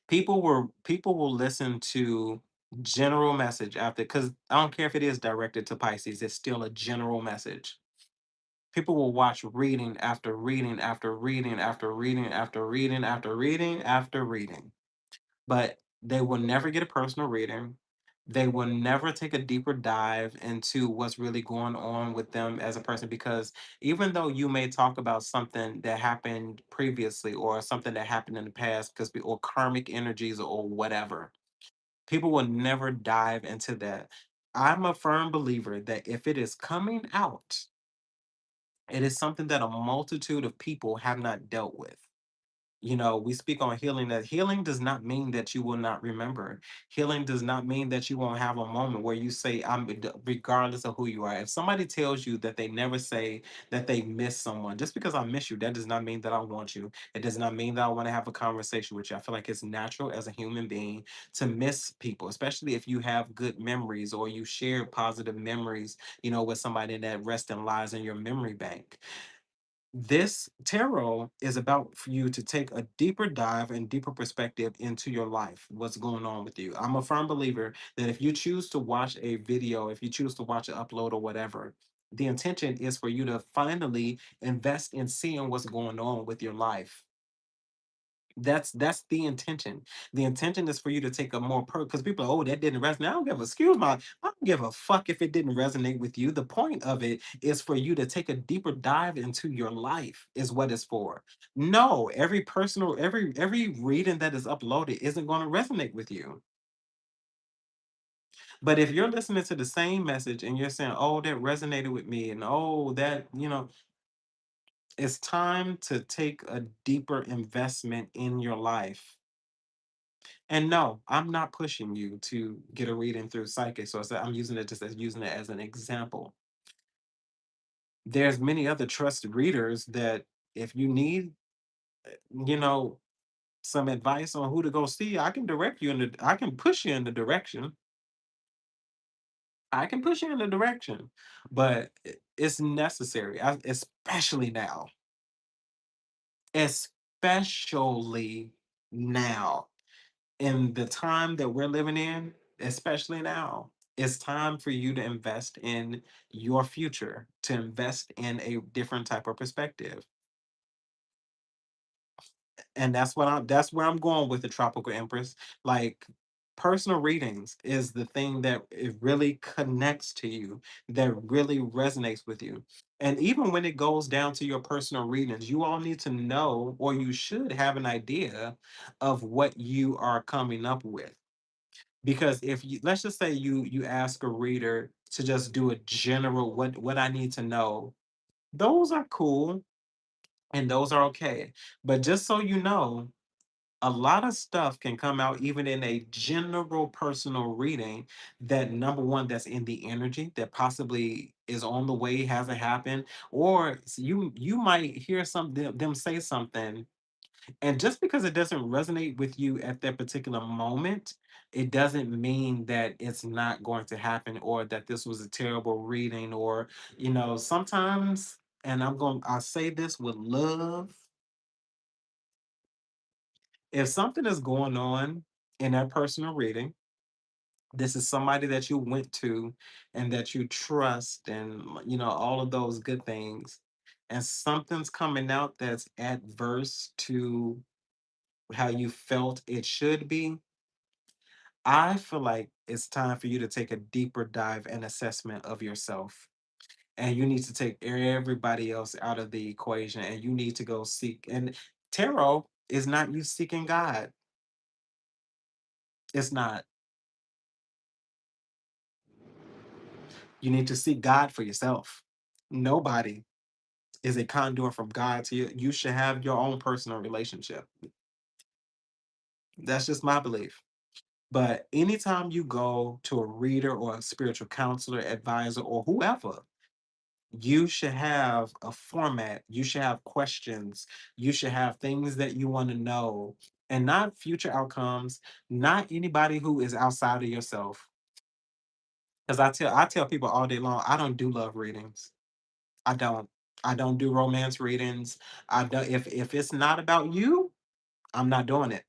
Speaker 1: People will listen to general message after, because I don't care if it is directed to Pisces, it's still a general message. People will watch reading after reading after reading after reading after reading after reading after reading, but they will never get a personal reading. They will never take a deeper dive into what's really going on with them as a person because even though you may talk about something that happened previously or something that happened in the past because or karmic energies or whatever, people will never dive into that. I'm a firm believer that if it is coming out, it is something that a multitude of people have not dealt with. We speak on healing, that healing does not mean that you will not remember. Healing does not mean that you won't have a moment where you say, regardless of who you are. If somebody tells you that they never say that they miss someone, just because I miss you, that does not mean that I want you. It does not mean that I want to have a conversation with you. I feel like it's natural as a human being to miss people, especially if you have good memories or you share positive memories, with somebody that rests and lies in your memory bank. This tarot is about for you to take a deeper dive and deeper perspective into your life, what's going on with you. I'm a firm believer that if you choose to watch a video, if you choose to watch an upload or whatever, the intention is for you to finally invest in seeing what's going on with your life. That's the intention. The intention is for you to take a more because people are, oh, that didn't resonate. I don't give a I don't give a fuck if it didn't resonate with you. The point of it is for you to take a deeper dive into your life, is what it's for. No, every reading that is uploaded isn't going to resonate with you. But if you're listening to the same message and you're saying, oh, that resonated with me, and oh, that, it's time to take a deeper investment in your life. And no, I'm not pushing you to get a reading through Psychic Source. I'm using it just as using it as an example. There's many other trusted readers that if you need, you know, some advice on who to go see, I can push you in the direction. I can push you in the direction, but it's necessary, especially now. Especially now. In the time that we're living in, especially now, It's time for you to invest in your future, to invest in a different type of perspective. And that's where I'm going with the tropical empress. Like, personal readings is the thing that it really connects to you, that really resonates with you. And even when it goes down to your personal readings, you all need to know, or you should have an idea of what you are coming up with. Because if you, let's just say you ask a reader to just do a general, what I need to know, those are cool and those are okay. But just so you know, a lot of stuff can come out even in a general personal reading, that number one, that's in the energy that possibly is on the way, hasn't happened, or you might hear them say something, and just because it doesn't resonate with you at that particular moment, it doesn't mean that it's not going to happen, or that this was a terrible reading, or sometimes, and I'll say this with love, if something is going on in that personal reading, this is somebody that you went to and that you trust, and all of those good things, and something's coming out that's adverse to how you felt it should be, I feel like it's time for you to take a deeper dive and assessment of yourself. And you need to take everybody else out of the equation, and you need to go seek. And tarot is not you seeking God. It's not. You need to seek God for yourself. Nobody is a conduit from God to you. You should have your own personal relationship. That's just my belief. But anytime you go to a reader or a spiritual counselor, advisor, or whoever, you should have a format. You should have questions. You should have things that you want to know, and not future outcomes, not anybody who is outside of yourself. Because I tell people all day long, I don't do love readings. I don't. I don't do romance readings. I don't, if it's not about you, I'm not doing it.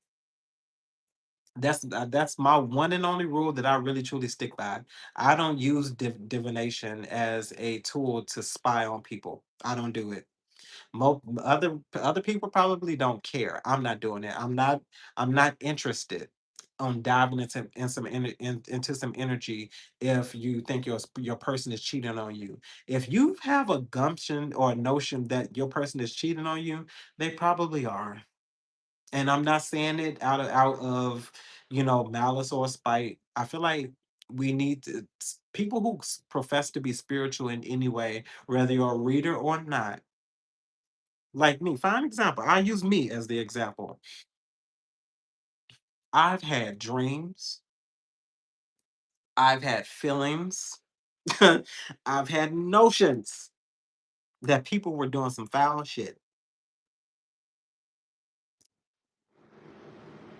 Speaker 1: That's my one and only rule that I really truly stick by. I don't use divination as a tool to spy on people. I don't do it. Other people probably don't care. I'm not doing it. I'm not interested on diving into some energy if you think your person is cheating on you. If you have a gumption or a notion that your person is cheating on you, they probably are. And I'm not saying it out of malice or spite. I feel like we need to people who profess to be spiritual in any way, whether you're a reader or not, like me. Fine example. I use me as the example. I've had dreams. I've had feelings. I've had notions that people were doing some foul shit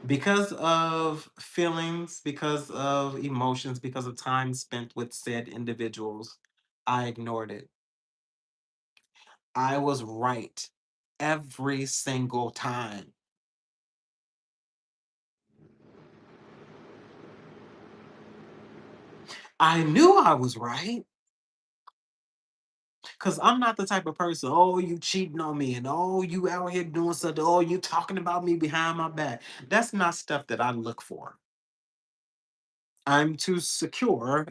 Speaker 1: because of feelings, because of emotions, because of time spent with said individuals. I ignored it. I was right every single time. I knew I was right. Cause I'm not the type of person, oh, you cheating on me, and oh, you out here doing something, oh, you talking about me behind my back. That's not stuff that I look for. I'm too secure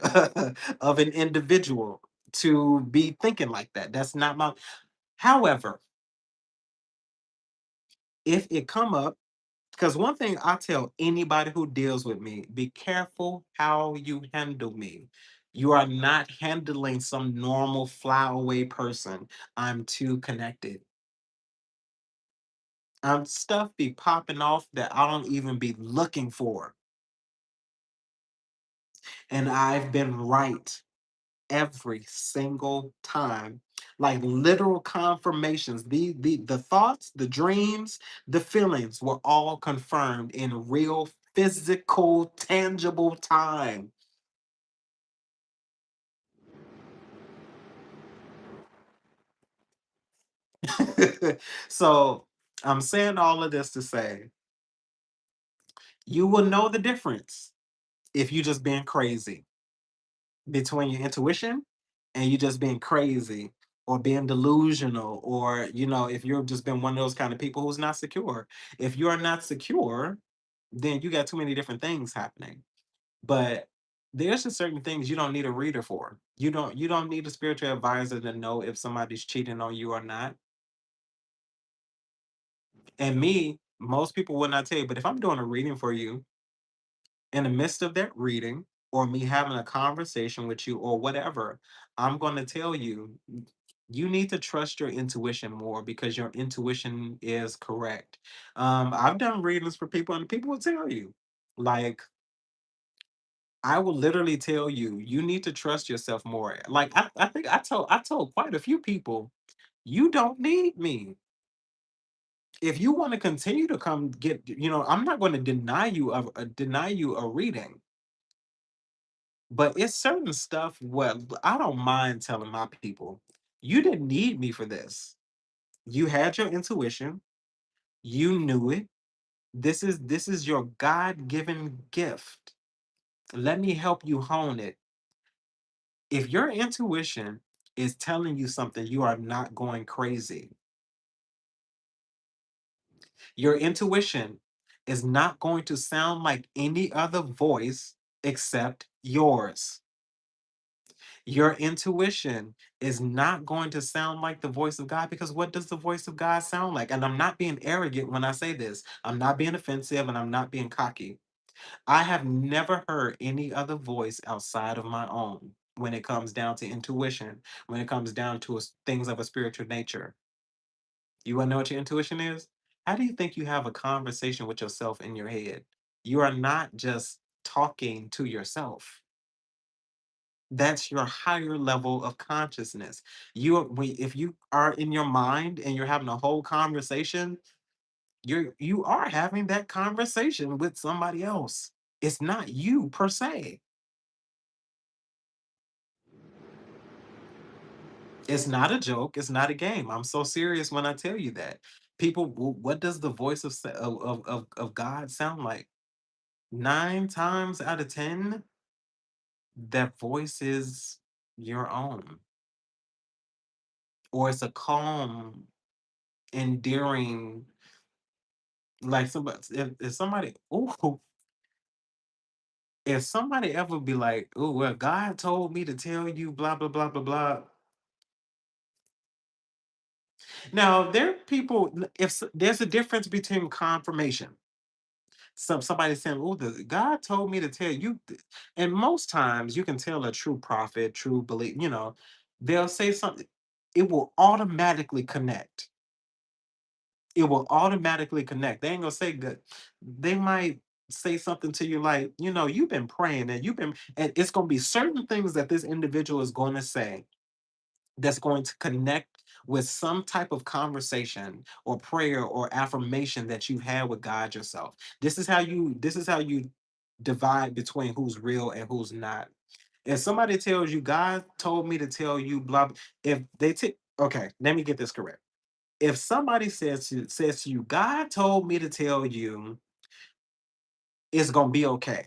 Speaker 1: of an individual to be thinking like that. That's not my. However, if it come up, because one thing I tell anybody who deals with me, be careful how you handle me. You are not handling some normal flyaway person. I'm too connected. Stuff be popping off that I don't even be looking for. And I've been right every single time. Like literal confirmations. The thoughts, the dreams, the feelings were all confirmed in real physical, tangible time. So I'm saying all of this to say you will know the difference if you just being crazy. between your intuition and you just being crazy or being delusional, or if you've just been one of those kind of people who's not secure. If you're not secure, then you got too many different things happening. But there's just certain things you don't need a reader for. You don't need a spiritual advisor to know if somebody's cheating on you or not. And me, most people would not tell you, but if I'm doing a reading for you, in the midst of that reading or me having a conversation with you or whatever, I'm going to tell you, you need to trust your intuition more because your intuition is correct. I've done readings for people and people will tell you, like, I will literally tell you, you need to trust yourself more. Like, I think I told quite a few people, you don't need me. If you want to continue to come get, I'm not going to deny you a reading. But it's certain stuff where I don't mind telling my people, you didn't need me for this. You had your intuition, you knew it. This is your God-given gift. Let me help you hone it. If your intuition is telling you something, you are not going crazy. Your intuition is not going to sound like any other voice except yours. Your intuition is not going to sound like the voice of God, because what does the voice of God sound like? And I'm not being arrogant when I say this. I'm not being offensive and I'm not being cocky. I have never heard any other voice outside of my own when it comes down to intuition, when it comes down to things of a spiritual nature. You want to know what your intuition is? How do you think you have a conversation with yourself in your head? You are not just talking to yourself. That's your higher level of consciousness. If you are in your mind and you're having a whole conversation, you are having that conversation with somebody else. It's not you per se. It's not a joke. It's not a game. I'm so serious when I tell you that. People, what does the voice of God sound like? 9 times out of 10, that voice is your own, or it's a calm, endearing. Like, if somebody, ooh, if somebody ever be like, "Oh, well, God told me to tell you blah blah blah blah blah." Now, there are people. There's a difference between confirmation. Somebody saying, "Oh, the God told me to tell you," and most times you can tell a true prophet, true belief. They'll say something. It will automatically connect. It will automatically connect. They ain't gonna say good. They might say something to you like, you've been praying and it's gonna be certain things that this individual is going to say that's going to connect with some type of conversation or prayer or affirmation that you've had with God yourself. This is how you divide between who's real and who's not. If somebody tells you, God told me to tell you blah, if they take, okay, let me get this correct. If somebody says to you, God told me to tell you it's gonna be okay,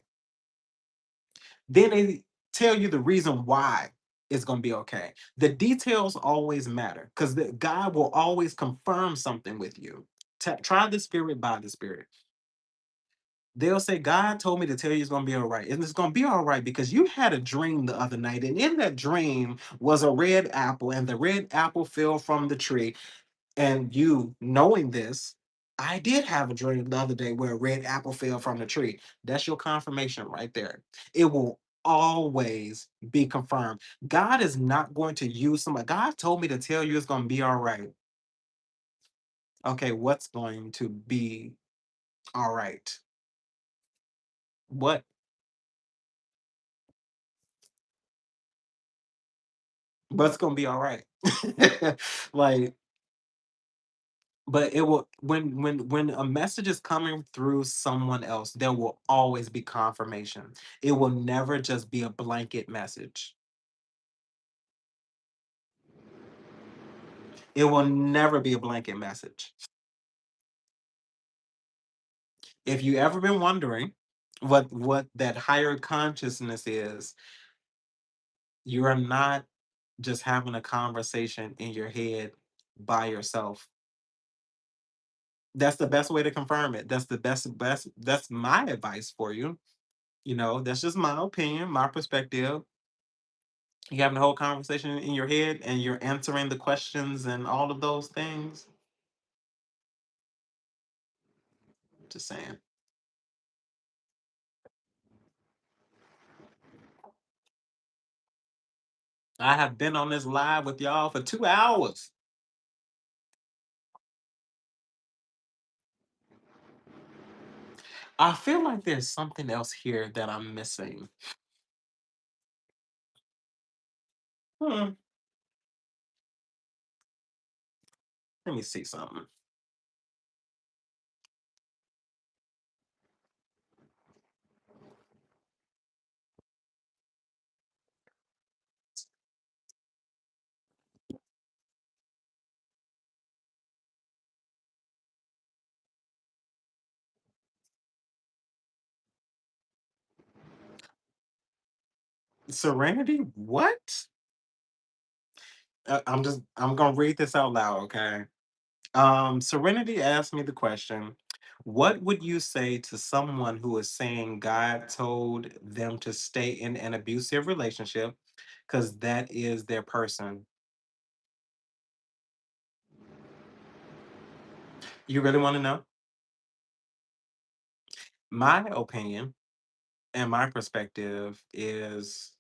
Speaker 1: then they tell you the reason why it's gonna be okay. The details always matter because God will always confirm something with you. Try the spirit by the spirit. They'll say, God told me to tell you it's gonna be all right. And it's gonna be all right because you had a dream the other night, and in that dream was a red apple, and the red apple fell from the tree. And you knowing this, I did have a dream the other day where a red apple fell from the tree. That's your confirmation right there. It will always be confirmed. God is not going to use somebody. God told me to tell you it's going to be all right. Okay, what's going to be all right? What? What's going to be all right? Like, but it will, when a message is coming through someone else, there will always be confirmation. It will never just be a blanket message. It will never be a blanket message. If you ever been wondering what that higher consciousness is, You are not just having a conversation in your head by yourself. That's the best way to confirm it. That's the best that's my advice for you. You know, that's just my opinion, my perspective. You having a whole conversation in your head and you're answering the questions and all of those things. Just saying. I have been on this live with y'all for 2 hours. I feel like there's something else here that I'm missing. Hmm, let me see something. Serenity? What? I'm gonna read this out loud, okay? Serenity asked me the question, what would you say to someone who is saying God told them to stay in an abusive relationship because that is their person? You really want to know? My opinion and my perspective is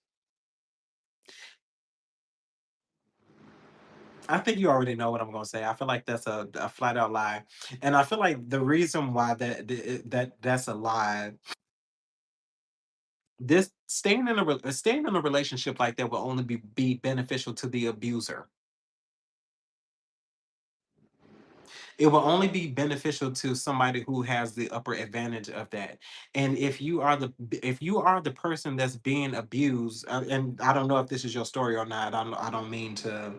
Speaker 1: I think you already know what I'm gonna say. I feel like that's a flat out lie. And I feel like the reason why that's a lie, this staying in a relationship like that will only be beneficial to the abuser. It will only be beneficial to somebody who has the upper advantage of that. And if you are the person that's being abused, and I don't know if this is your story or not. I don't mean to,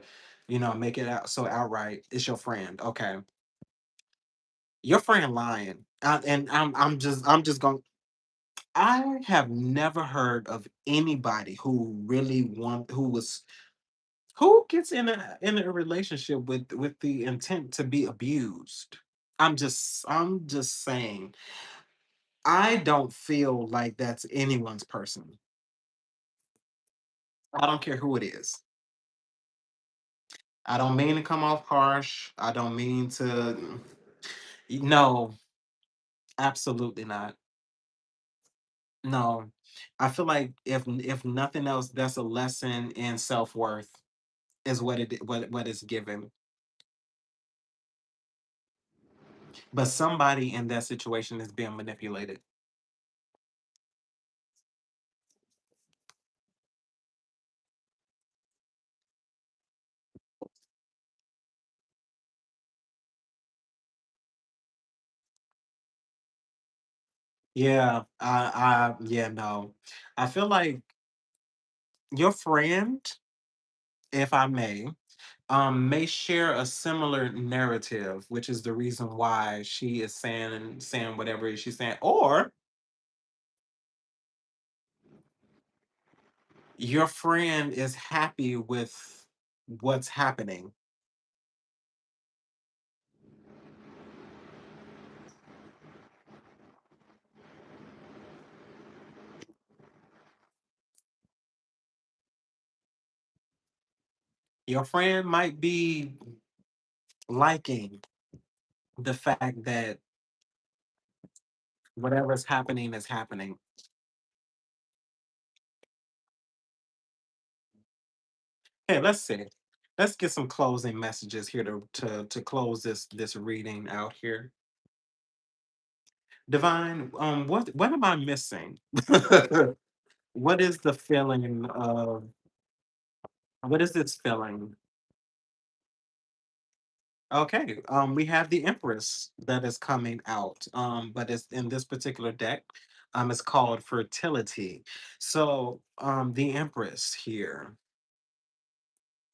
Speaker 1: make it out so outright. It's your friend, okay? Your friend lying, and I'm just going. I have never heard of anybody who really who gets in a relationship with the intent to be abused. I'm just saying, I don't feel like that's anyone's person. I don't care who it is. I don't mean to come off harsh. I don't mean to. No, absolutely not. No. I feel like if nothing else, that's a lesson in self-worth is what is given. But somebody in that situation is being manipulated. Yeah, yeah, no. I feel like your friend, if I may share a similar narrative, which is the reason why she is saying whatever she's saying, or your friend is happy with what's happening. Your friend might be liking the fact that whatever's happening is happening. Hey, let's see. Let's get some closing messages here to close this reading out here. Divine, what am I missing? What is the feeling of what is this feeling? Okay, we have the Empress that is coming out, but it's in this particular deck. It's called Fertility. So, the Empress here,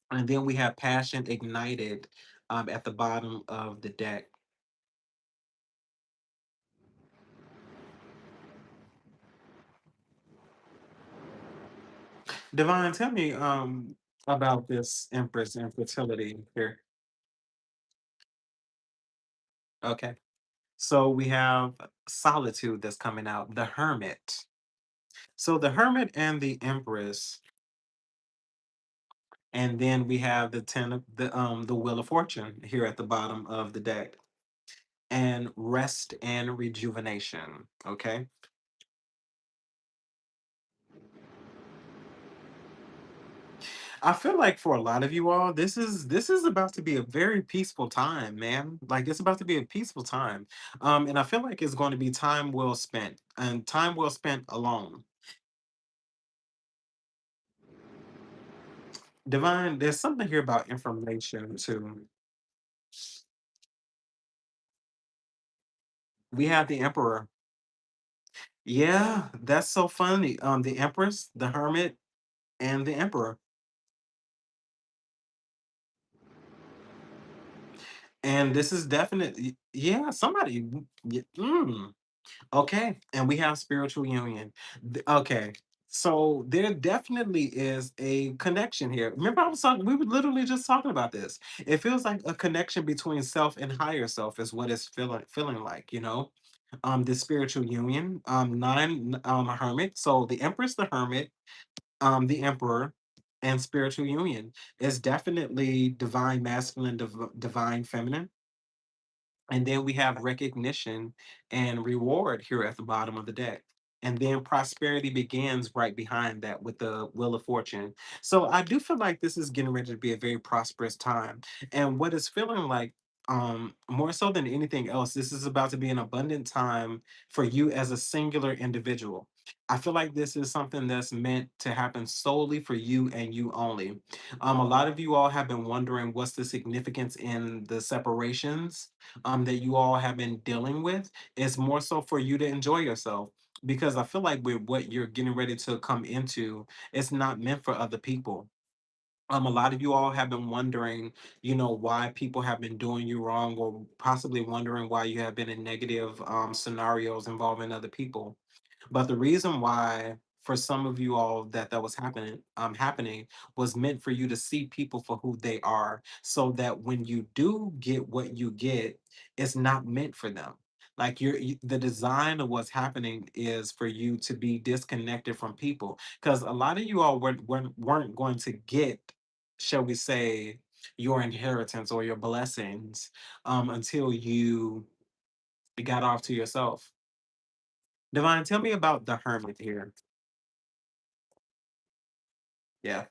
Speaker 1: and then we have Passion Ignited, at the bottom of the deck. Divine, tell me about this Empress infertility here. Okay. So we have solitude that's coming out, the Hermit. So the Hermit and the Empress, and then we have the ten of the Wheel of Fortune here at the bottom of the deck. And rest and rejuvenation. Okay. I feel like for a lot of you all, this is about to be a very peaceful time, man. Like it's about to be a peaceful time. And I feel like it's going to be time well spent and time well spent alone. Divine, there's something here about information too. We have the Emperor. Yeah, that's so funny. The Empress, the Hermit, and the Emperor. And this is definitely, yeah, somebody. Okay, and we have spiritual union. Okay, so there definitely is a connection here. Remember, I was talking. We were literally just talking about this. It feels like a connection between self and higher self is what it's feeling like. The spiritual union. Nine hermit. So the Empress, the Hermit, the Emperor, and spiritual union is definitely divine masculine, divine feminine, and then we have recognition and reward here at the bottom of the deck. And then prosperity begins right behind that with the Wheel of Fortune. So I do feel like this is getting ready to be a very prosperous time. And what it's feeling like, more so than anything else, this is about to be an abundant time for you as a singular individual. I feel like this is something that's meant to happen solely for you and you only. A lot of you all have been wondering what's the significance in the separations that you all have been dealing with. Is more so for you to enjoy yourself, because I feel like with what you're getting ready to come into, it's not meant for other people. A lot of you all have been wondering, why people have been doing you wrong, or possibly wondering why you have been in negative scenarios involving other people. But the reason why, for some of you all, that was happening was meant for you to see people for who they are, so that when you do get what you get, it's not meant for them. Like the design of what's happening is for you to be disconnected from people, because a lot of you all weren't going to get, shall we say, your inheritance or your blessings until you got off to yourself. Divine, tell me about the Hermit here. Yeah,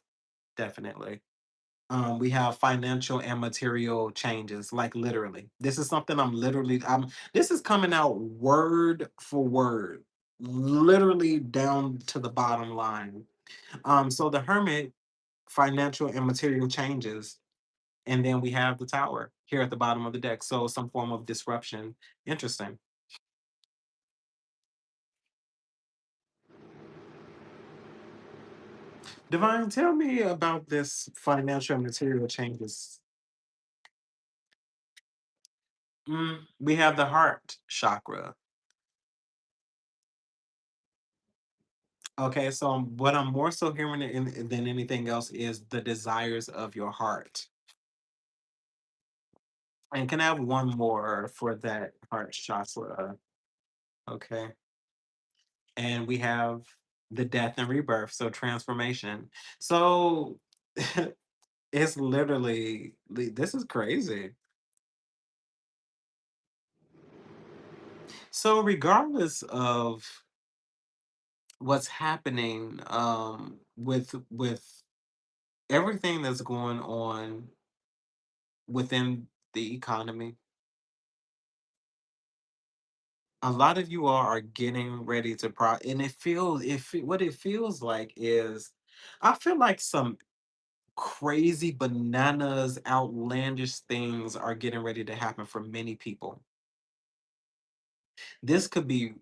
Speaker 1: definitely. We have financial and material changes, like literally. This is something this is coming out word for word, literally down to the bottom line. So the Hermit, financial and material changes, and then we have the Tower here at the bottom of the deck. So some form of disruption. Interesting. Divine, tell me about this financial and material changes. We have the heart chakra. Okay, so what I'm more so hearing than anything else is the desires of your heart. And can I have one more for that heart chakra? Okay. And we have the death and rebirth, so transformation. So it's literally, this is crazy. So regardless of what's happening with everything that's going on within the economy, a lot of you all are getting ready to and what it feels like is, I feel like some crazy bananas outlandish things are getting ready to happen for many people. This could be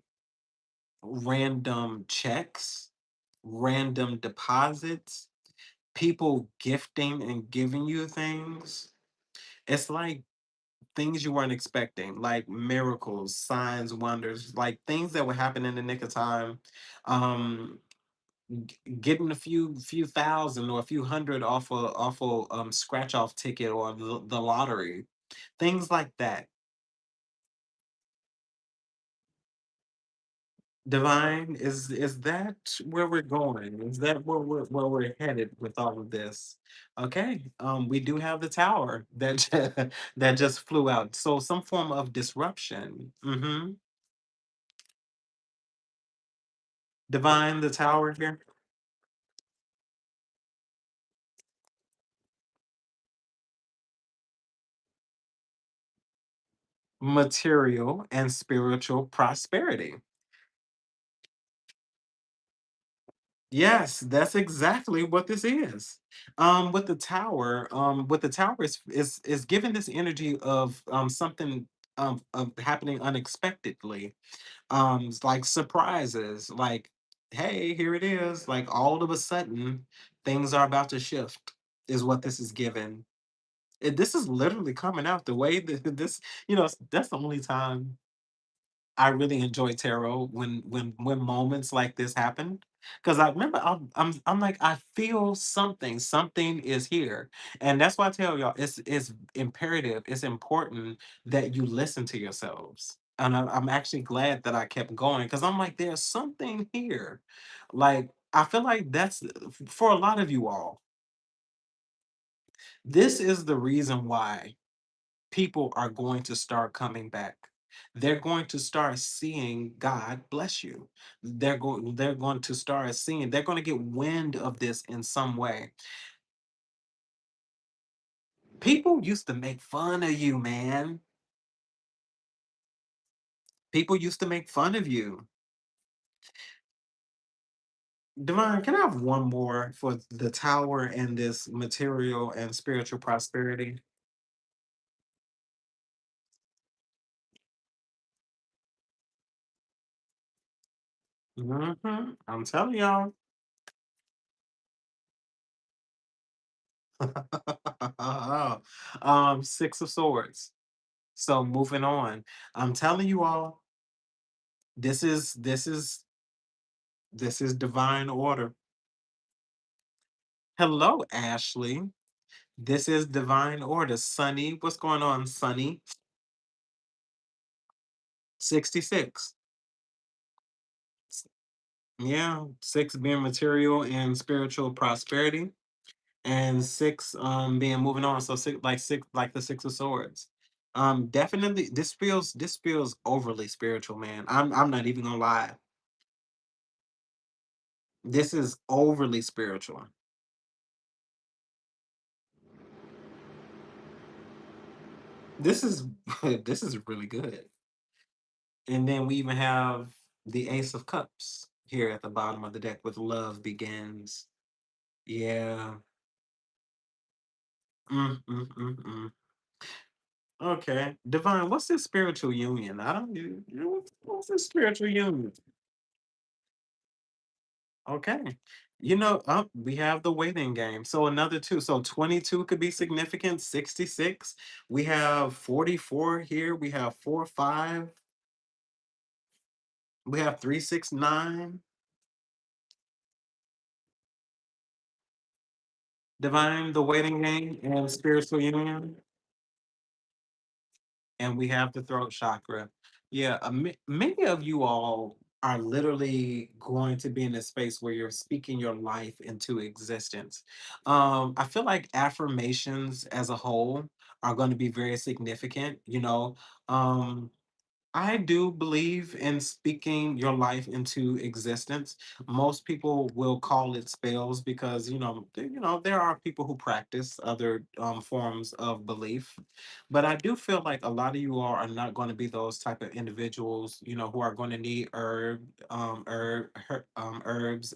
Speaker 1: random checks, random deposits, people gifting and giving you things. It's like things you weren't expecting, like miracles, signs, wonders, like things that would happen in the nick of time. Um, getting a few thousand or a few hundred off a scratch off ticket or the lottery, things like that. Divine, is that where we're going? Is that where we're headed with all of this? Okay, we do have the tower that that just flew out. So some form of disruption. Divine, the tower here, material and spiritual prosperity. Yes, that's exactly what this is. With the tower is giving this energy of something of happening unexpectedly. It's like surprises, like, hey, here it is. Like all of a sudden, things are about to shift, is what this is given. This is literally coming out the way that this, that's the only time I really enjoy tarot when moments like this happen, because I remember I'm like I feel something is here, and that's why I tell y'all it's imperative, it's important that you listen to yourselves, and I'm actually glad that I kept going because I'm like there's something here, like I feel like that's for a lot of you all. This is the reason why people are going to start coming back. They're going to start seeing God bless you. They're going to start seeing, they're going to get wind of this in some way. People used to make fun of you, man. People used to make fun of you. Divine, can I have one more for the tower and this material and spiritual prosperity? I'm telling y'all. Six of swords. So moving on. I'm telling you all, this is this is divine order. Hello, Ashley. This is divine order. Sunny, what's going on, Sunny? 66. Yeah, six being material and spiritual prosperity, and six being moving on. So six like the six of swords. Definitely this feels overly spiritual, man. I'm not even gonna lie. This is overly spiritual. This is this is really good. And then we even have the Ace of Cups here at the bottom of the deck with love begins. Yeah. Mm. Okay. Divine, what's this spiritual union? I don't what's this spiritual union? Okay. We have the waiting game. So another two. So 22 could be significant. 66. We have 44 here. We have 4, 5. We have 3, 6, 9. Divine, the waiting game, and spiritual union. And we have the throat chakra. Yeah, many of you all are literally going to be in a space where you're speaking your life into existence. I feel like affirmations as a whole are going to be very significant. I do believe in speaking your life into existence. Most people will call it spells because there are people who practice other forms of belief, but I do feel like a lot of you all are not going to be those type of individuals, who are going to need herbs and herbs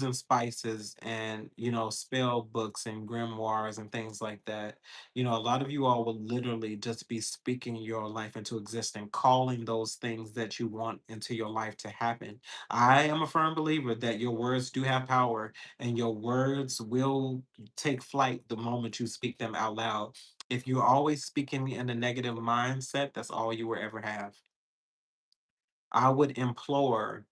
Speaker 1: and spices and spell books and grimoires and things like that. A lot of you all will literally just be speaking your life into existence, calling those things that you want into your life to happen. I am a firm believer that your words do have power and your words will take flight the moment you speak them out loud. If you're always speaking in a negative mindset, that's all you will ever have. I would implore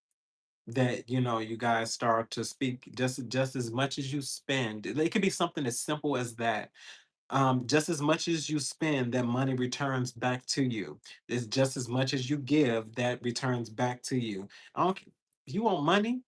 Speaker 1: that you guys start to speak just as much as you spend. It could be something as simple as that. Just as much as you spend, that money returns back to you. It's just as much as you give that returns back to you. I don't, if you want money,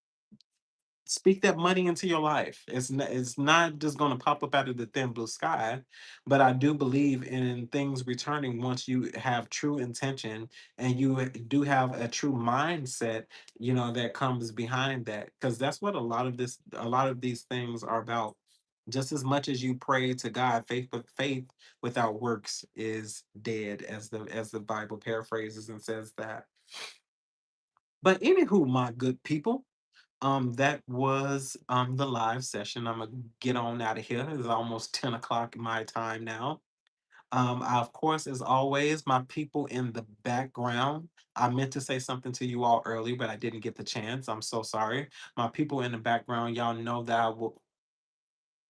Speaker 1: speak that money into your life. It's not just going to pop up out of the thin blue sky, but I do believe in things returning once you have true intention and you do have a true mindset, that comes behind that. Because that's what a lot of these things are about. Just as much as you pray to God, faith without works is dead, as the Bible paraphrases and says that. But anywho, my good people, that was the live session. I'm gonna get on out of here. It's almost 10 o'clock my time now. Of course, as always, my people in the background. I meant to say something to you all earlier, but I didn't get the chance. I'm so sorry. My people in the background, y'all know that I will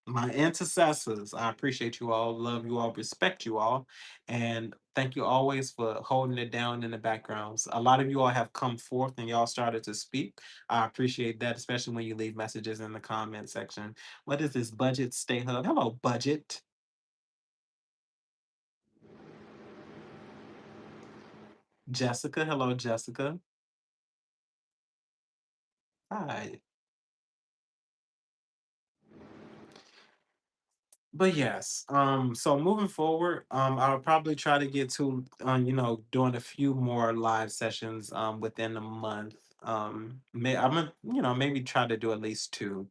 Speaker 1: my intercessors, I appreciate you all, love you all, respect you all, and thank you always for holding it down in the backgrounds. A lot of you all have come forth and y'all started to speak. I appreciate that, especially when you leave messages in the comment section. What is this budget stay hub? Hello, budget. Jessica, hello, Jessica. Hi. But yes, so moving forward, I'll probably try to get to, doing a few more live sessions, within a month. I'm gonna, maybe try to do at least two,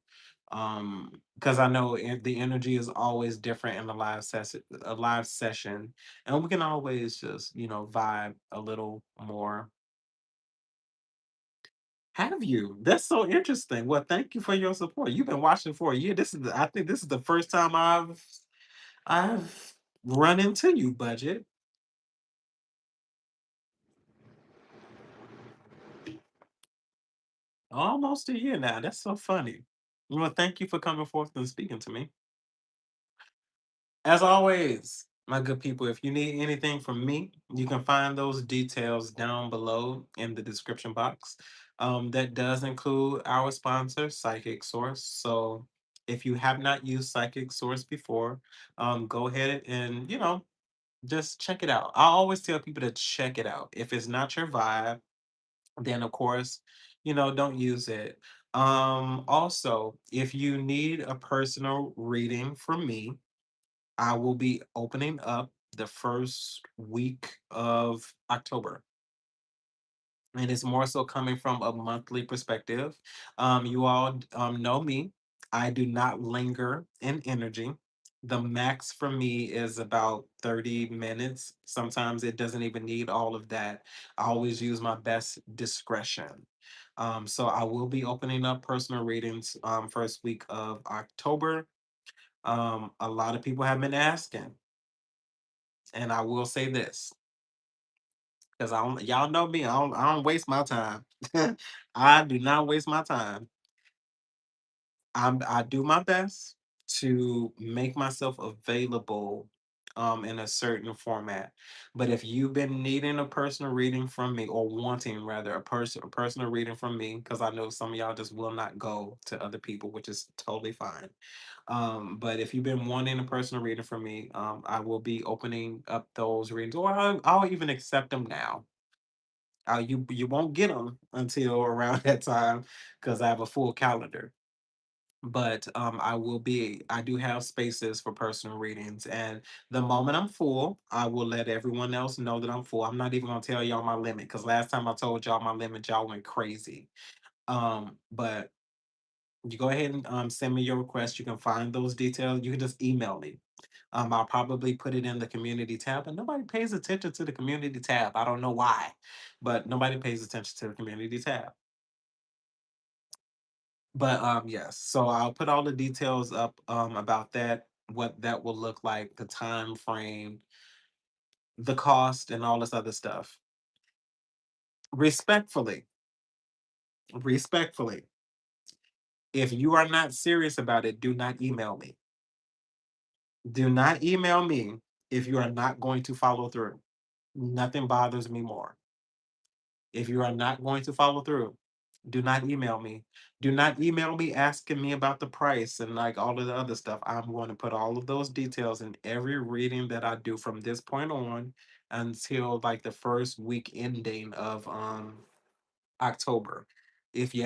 Speaker 1: because I know the energy is always different in a live session, and we can always just, vibe a little more. Have you? That's so interesting. Well, thank you for your support. You've been watching for a year. I think this is the first time I've run into you, budget. Almost a year now. That's so funny. Well, thank you for coming forth and speaking to me. As always, my good people, if you need anything from me, you can find those details down below in the description box. That does include our sponsor, Psychic Source. So if you have not used Psychic Source before, go ahead and, just check it out. I always tell people to check it out. If it's not your vibe, then of course, don't use it. Also, if you need a personal reading from me, I will be opening up the first week of October. And it's more so coming from a monthly perspective. You all know me. I do not linger in energy. The max for me is about 30 minutes. Sometimes it doesn't even need all of that. I always use my best discretion. So I will be opening up personal readings, first week of October. A lot of people have been asking, and I will say this because y'all know me. I don't waste my time. I do not waste my time. I do my best to make myself available, in a certain format. But if you've been needing a personal reading from me, or wanting rather a personal reading from me, because I know some of y'all just will not go to other people, which is totally fine. But if you've been wanting a personal reading from me, I will be opening up those readings, or I'll even accept them now. You won't get them until around that time because I have a full calendar. But I do have spaces for personal readings, and the moment I'm full, I will let everyone else know that I'm full. I'm not even gonna tell y'all my limit because last time I told y'all my limit, y'all went crazy. But you go ahead and send me your request. You can find those details. You can just email me. I'll probably put it in the community tab, and nobody pays attention to the community tab. I don't know why, but nobody pays attention to the community tab. But yes, so I'll put all the details up about that, what that will look like, the time frame, the cost, and all this other stuff. Respectfully, respectfully, if you are not serious about it, do not email me. Do not email me if you are not going to follow through. Nothing bothers me more. If you are not going to follow through, Do not email me. Do not email me asking me about the price and like all of the other stuff. I'm going to put all of those details in every reading that I do from this point on until like the first week ending of October. If you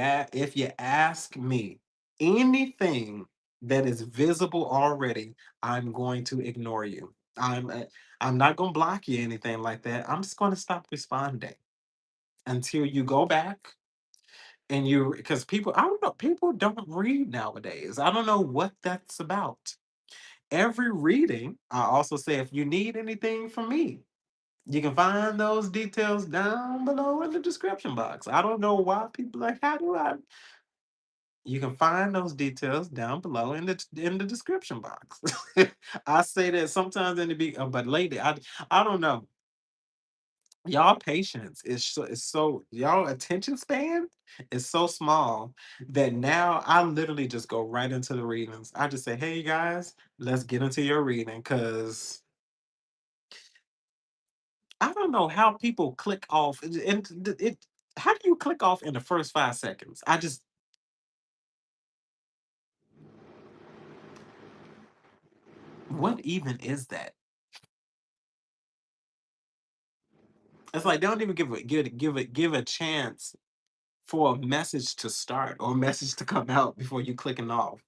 Speaker 1: ask me anything that is visible already, I'm going to ignore you. I'm not going to block you anything like that. I'm just going to stop responding until you go back and you, because people, I don't know, people don't read nowadays. I don't know what that's about. Every reading, I also say, if you need anything from me, you can find those details down below in the description box. I don't know why people like, how do I? You can find those details down below in the description box. I say that sometimes in the be, but lately, I don't know. Y'all patience is so y'all attention span is so small that now I literally just go right into the readings. I just say, "Hey guys, let's get into your reading," because I don't know how people click off. How do you click off in the first 5 seconds? I just what even is that? It's like they don't even give a chance for a message to start or a message to come out before you clicking off.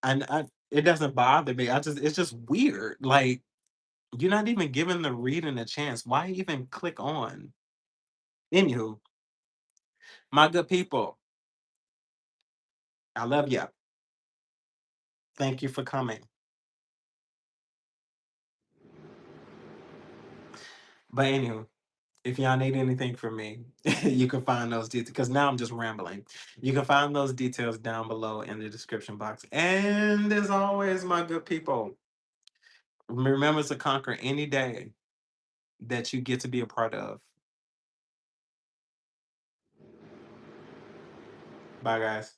Speaker 1: And it doesn't bother me. It's just weird. Like you're not even giving the reading a chance. Why even click on? Anywho, my good people, I love you. Thank you for coming. But anywho, if y'all need anything from me, you can find those details. Because now I'm just rambling. You can find those details down below in the description box. And as always, my good people, remember to conquer any day that you get to be a part of. Bye, guys.